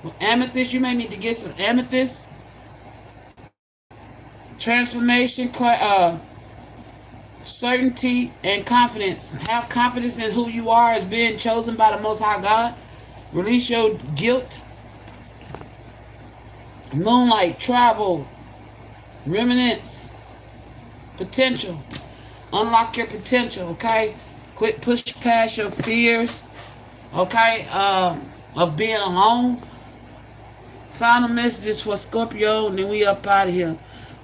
Well, amethyst, you may need to get some amethyst. Transformation, certainty, and confidence. Have confidence in who you are as being chosen by the Most High God. Release your guilt. Moonlight, travel, remnants, potential. Unlock your potential, okay? Quit push past your fears, okay, of being alone. Final messages for Scorpio, and then we up out of here.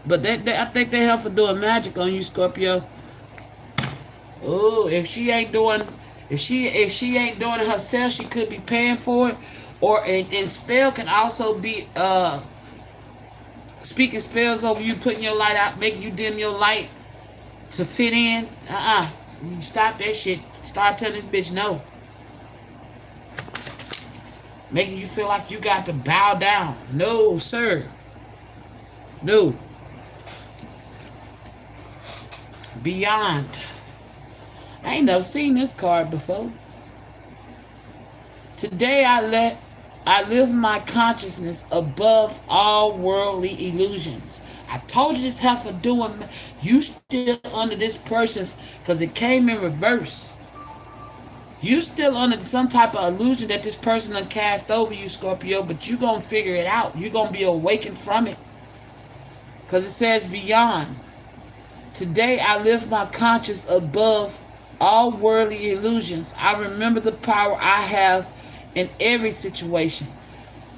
But I think they help for doing magic on you, Scorpio. Oh, if she ain't doing it herself, she could be paying for it. Or and spell can also be speaking spells over you, putting your light out, making you dim your light to fit in. You stop that shit. Start telling this bitch no. Making you feel like you got to bow down. No, sir. No. Beyond. I ain't never seen this card before. Today I lift my consciousness above all worldly illusions. I told you this heifer doing. You still under this person's, because it came in reverse. You still under some type of illusion that this person done cast over you, Scorpio, but you gonna figure it out. You gonna be awakened from it. Because it says beyond. Today I lift my conscience above all worldly illusions. I remember the power I have in every situation.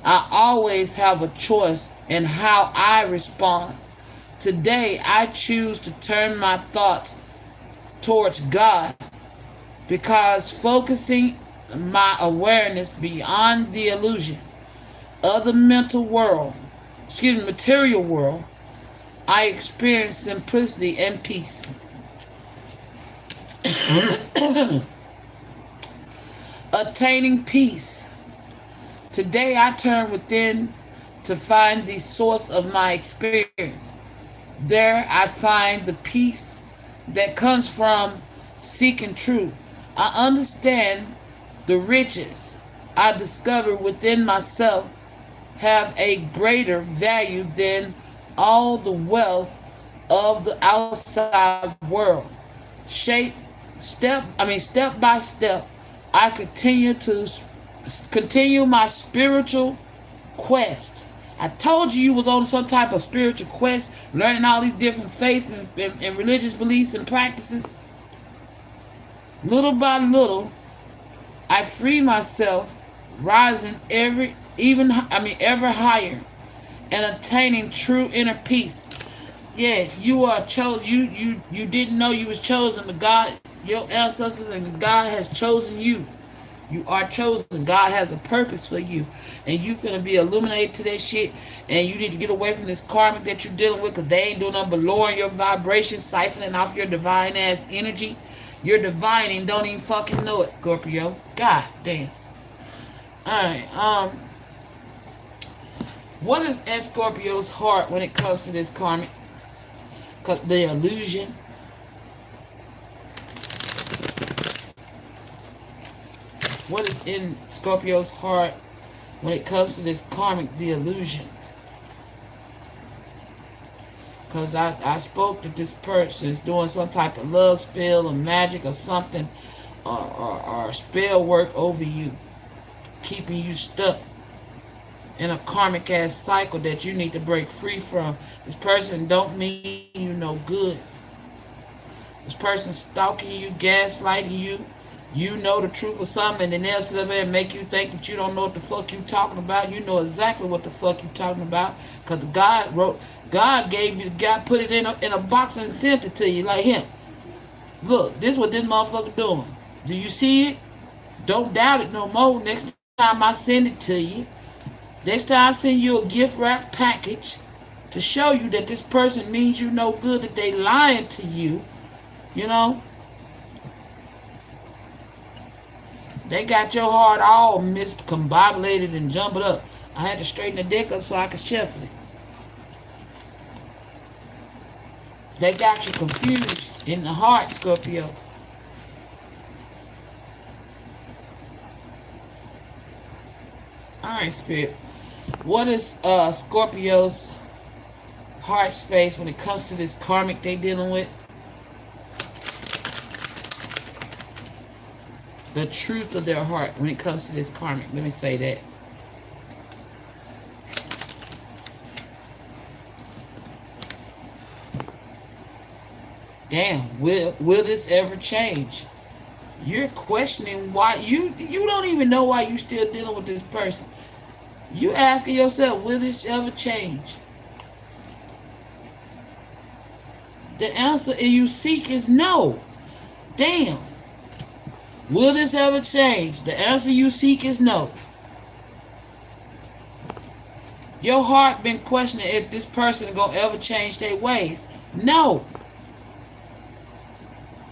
I always have a choice in how I respond. Today I choose to turn my thoughts towards God, because focusing my awareness beyond the illusion of the material world, I experience simplicity and peace. Attaining peace. Today I turn within to find the source of my experience. There I find the peace that comes from seeking truth. I understand the riches I discover within myself have a greater value than all the wealth of the outside world. Step by step, I continue my spiritual quest. I told you was on some type of spiritual quest, learning all these different faiths and religious beliefs and practices. Little by little, I free myself, rising ever higher, and attaining true inner peace. Yeah, you are chosen. You didn't know you was chosen, but God, your ancestors and God has chosen you. You are chosen. God has a purpose for you, and you finna be illuminated to that shit. And you need to get away from this karmic that you're dealing with, because they ain't doing nothing but lowering your vibration, siphoning off your divine ass energy. You're divine and don't even fucking know it, Scorpio. God damn. All right. What is at Scorpio's heart when it comes to this karmic? Because the illusion. What is in Scorpio's heart when it comes to this karmic, the illusion? Because I spoke that this person is doing some type of love spell or magic or something, or spell work over you, keeping you stuck in a karmic ass cycle that you need to break free from. This person don't mean you no good. This person stalking you, gaslighting you. You know the truth of something, and then they'll sit up there and make you think that you don't know what the fuck you talking about. You know exactly what the fuck you talking about, because God gave you, God put it in a box and sent it to you like him. Look, this is what this motherfucker doing. Do you see it? Don't doubt it no more. Next time I send it to you, next time I send you a gift wrap package to show you that this person means you no good, that they lying to you, you know. They got your heart all miscombobulated and jumbled up. I had to straighten the deck up so I could shuffle it. They got you confused in the heart, Scorpio. Alright, Spirit. What is Scorpio's heart space when it comes to this karmic they dealing with? The truth of their heart when it comes to this karmic. Let me say that. Damn, will this ever change? You're questioning why you don't even know why you still dealing with this person. You asking yourself, will this ever change? The answer you seek is no. Damn. Will this ever change? The answer you seek is no. Your heart been questioning if this person gonna ever change their ways. No.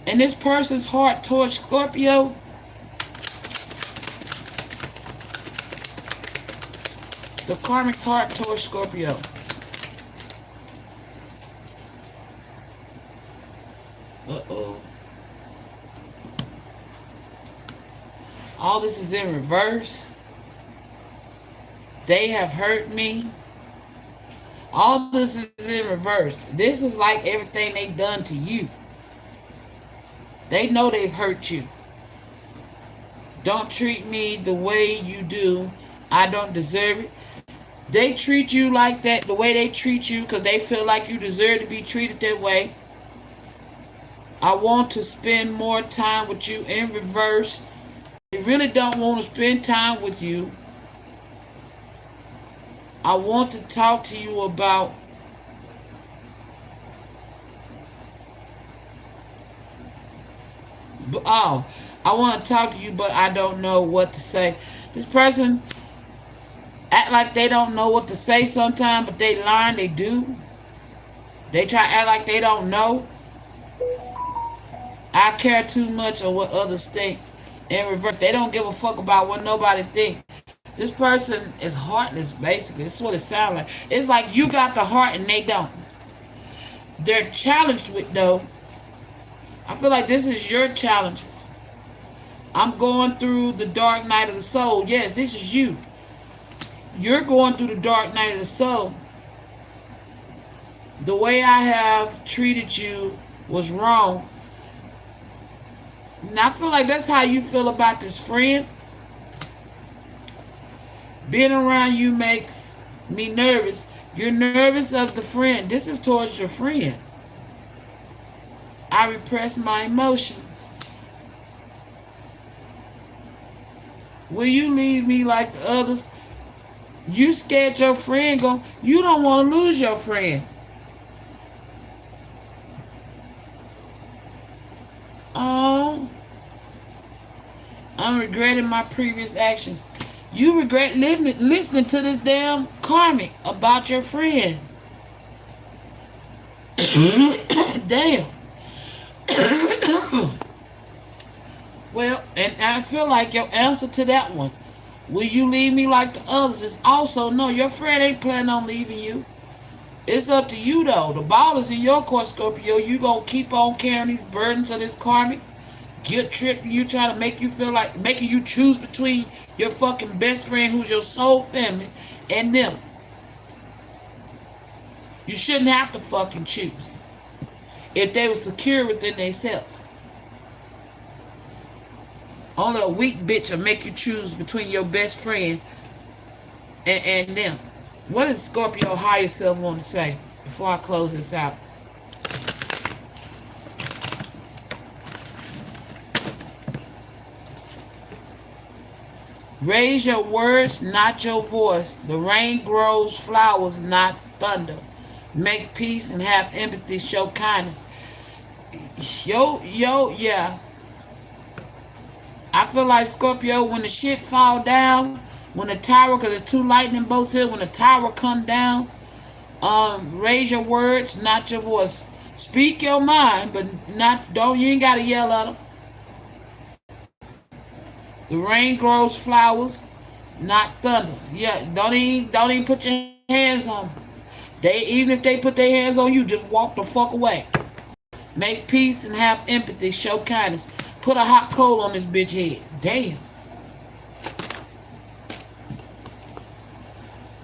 And this person's heart towards Scorpio, the karmic's heart towards Scorpio. Uh-oh. All this is in reverse. They have hurt me. All this is in reverse. This is like everything they've done to you. They know they've hurt you. Don't treat me the way you do. I don't deserve it. They treat you like that, the way they treat you, because they feel like you deserve to be treated that way. I want to spend more time with you in reverse. They really don't want to spend time with you. I want to talk to you about I want to talk to you, but I don't know what to say. This person act like they don't know what to say sometimes, but they lying, they do. They try to act like they don't know. I care too much of what others think. In reverse, they don't give a fuck about what nobody think. This person is heartless, basically. That's what it sounds like. It's like you got the heart and they don't. They're challenged with, though. I feel like this is your challenge. I'm going through the dark night of the soul. Yes, this is you. You're going through the dark night of the soul. The way I have treated you was wrong. And I feel like that's how you feel about this friend. Being around you makes me nervous. You're nervous of the friend. This is towards your friend. I repress my emotions. Will you leave me like the others? You scared your friend go. You don't want to lose your friend. Oh, I'm regretting my previous actions. You regret listening to this damn karmic about your friend. Damn. Well, and I feel like your answer to that one Will you leave me like the others? It's also no, your friend ain't planning on leaving you. It's up to you though. The ball is in your court, Scorpio. You gonna keep on carrying these burdens of this karmic guilt trip, you trying to make you feel like making you choose between your fucking best friend who's your soul family and them. You shouldn't have to fucking choose if they were secure within themselves. Only a weak bitch will make you choose between your best friend and them. What does Scorpio higher self want to say before I close this out? Raise your words, not your voice. The rain grows flowers, not thunder. Make peace and have empathy. Show kindness. Yeah. I feel like Scorpio, when the shit fall down, when the tower, because there's two lightning bolts here, when the tower come down, raise your words, not your voice. Speak your mind, but you ain't gotta yell at them. The rain grows flowers, not thunder. Yeah, don't even put your hands on them. Even if they put their hands on you, just walk the fuck away. Make peace and have empathy. Show kindness. Put a hot coal on this bitch head. Damn.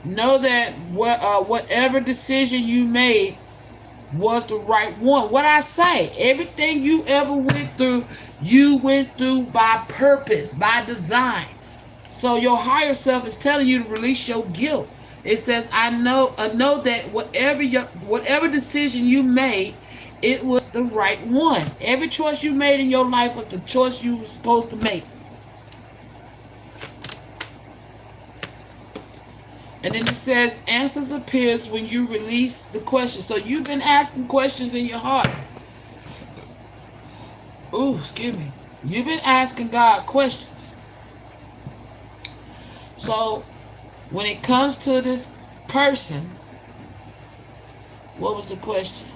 Know that whatever decision you made was the right one. What I say, everything you ever went through, you went through by purpose, by design. So your higher self is telling you to release your guilt. It says, I know that whatever decision you made, it was the right one. Every choice you made in your life was the choice you were supposed to make. And then it says, answers appears when you release the question. So you've been asking questions in your heart. Ooh, excuse me. You've been asking God questions. So when it comes to this person, what was the question?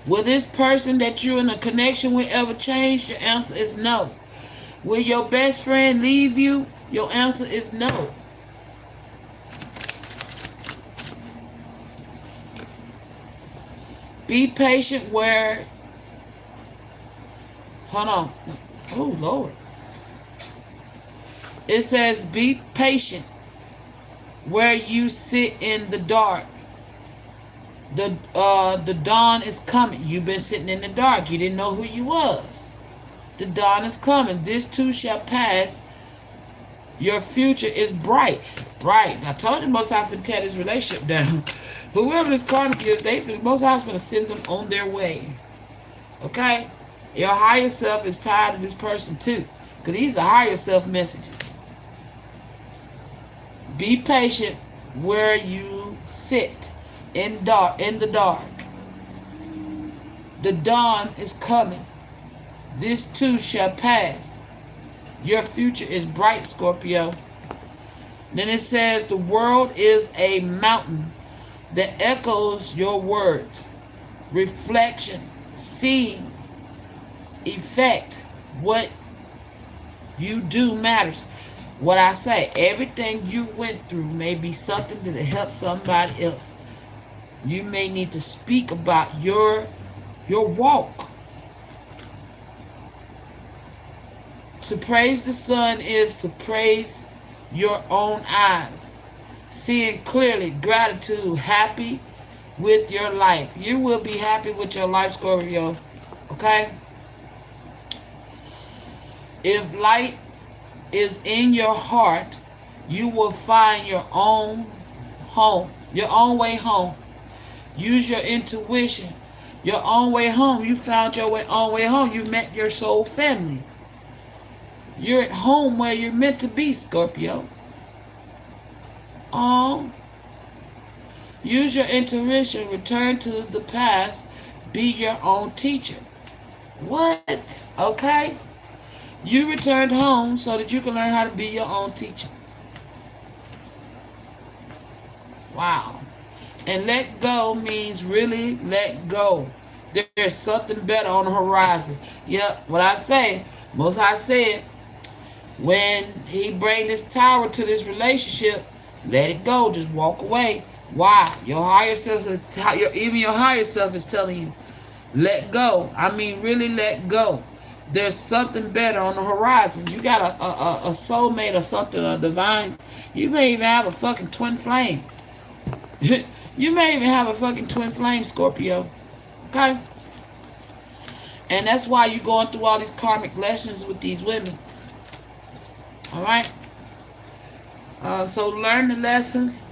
Will this person that you're in a connection with ever change? Your answer is no. Will your best friend leave you? Your answer is no. Be patient where... Hold on. Oh, Lord. It says, be patient where you sit in the dark. The dawn is coming. You've been sitting in the dark. You didn't know who you was. The dawn is coming. This too shall pass. Your future is bright. Bright. I told you Most High finna tear this relationship down. Whoever this karmic is, Most High finna send them on their way. Okay? Your higher self is tired of this person too. Because these are higher self messages. Be patient where you sit in the dark. The dawn is coming. This too shall pass. Your future is bright, Scorpio. Then it says, the world is a mountain that echoes your words. Reflection, seeing, effect. What you do matters. What I say, everything you went through may be something that help somebody else. You may need to speak about your walk. To praise the sun is to praise your own eyes. Seeing clearly, gratitude, happy with your life. You will be happy with your life, Scorpio. Okay? If light is in your heart, you will find your own home, your own way home. Use your intuition. Your own way home. You found your own way home. You met your soul family. You're at home where you're meant to be, Scorpio. Use your intuition. Return to the past. Be your own teacher. What? Okay? You returned home so that you can learn how to be your own teacher. Wow. And let go means really let go. There's something better on the horizon. Yep, what I say, Most High said, When he bring this tower to this relationship, let it go. Just walk away. Why? Your higher self, even your higher self is telling you, let go. I mean, really let go. There's something better on the horizon. You got a soulmate or something, a divine. You may even have a fucking twin flame. You may even have a fucking twin flame, Scorpio. Okay? And that's why you're going through all these karmic lessons with these women. Alright? So learn the lessons.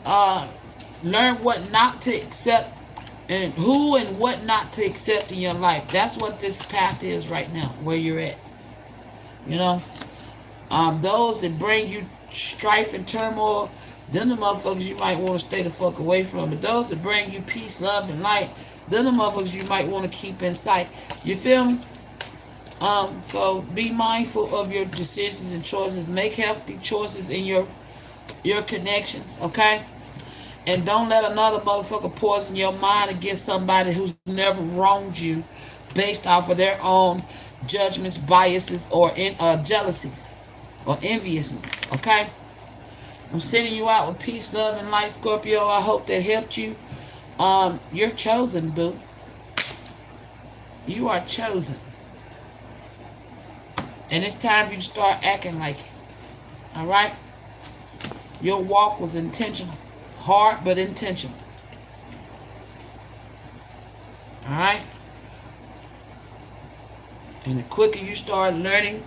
Learn what not to accept and who and what not to accept in your life. That's what this path is right now, where you're at. You know? Those that bring you strife and turmoil, then the motherfuckers you might want to stay the fuck away from. But those that bring you peace, love, and light, then the motherfuckers you might want to keep in sight. You feel me? So be mindful of your decisions and choices. Make healthy choices in your connections, okay? And don't let another motherfucker poison your mind against somebody who's never wronged you based off of their own judgments, biases, or jealousies or enviousness, okay? I'm sending you out with peace, love, and light, Scorpio. I hope that helped you. You're chosen, boo. You are chosen. And it's time for you to start acting like it. Alright? Your walk was intentional. Hard, but intentional. Alright? And the quicker you start learning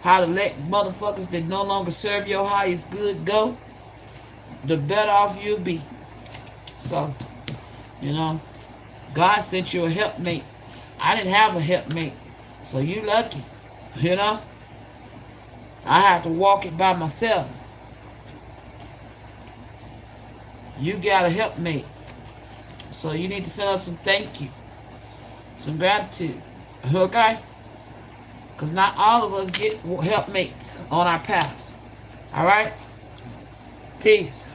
how to let motherfuckers that no longer serve your highest good go, the better off you'll be. So, you know, God sent you a helpmate. I didn't have a helpmate. So you lucky. You know? I have to walk it by myself. You got a helpmate. So you need to send up some thank you. Some gratitude. Okay? Because not all of us get helpmates on our paths. Alright? Peace.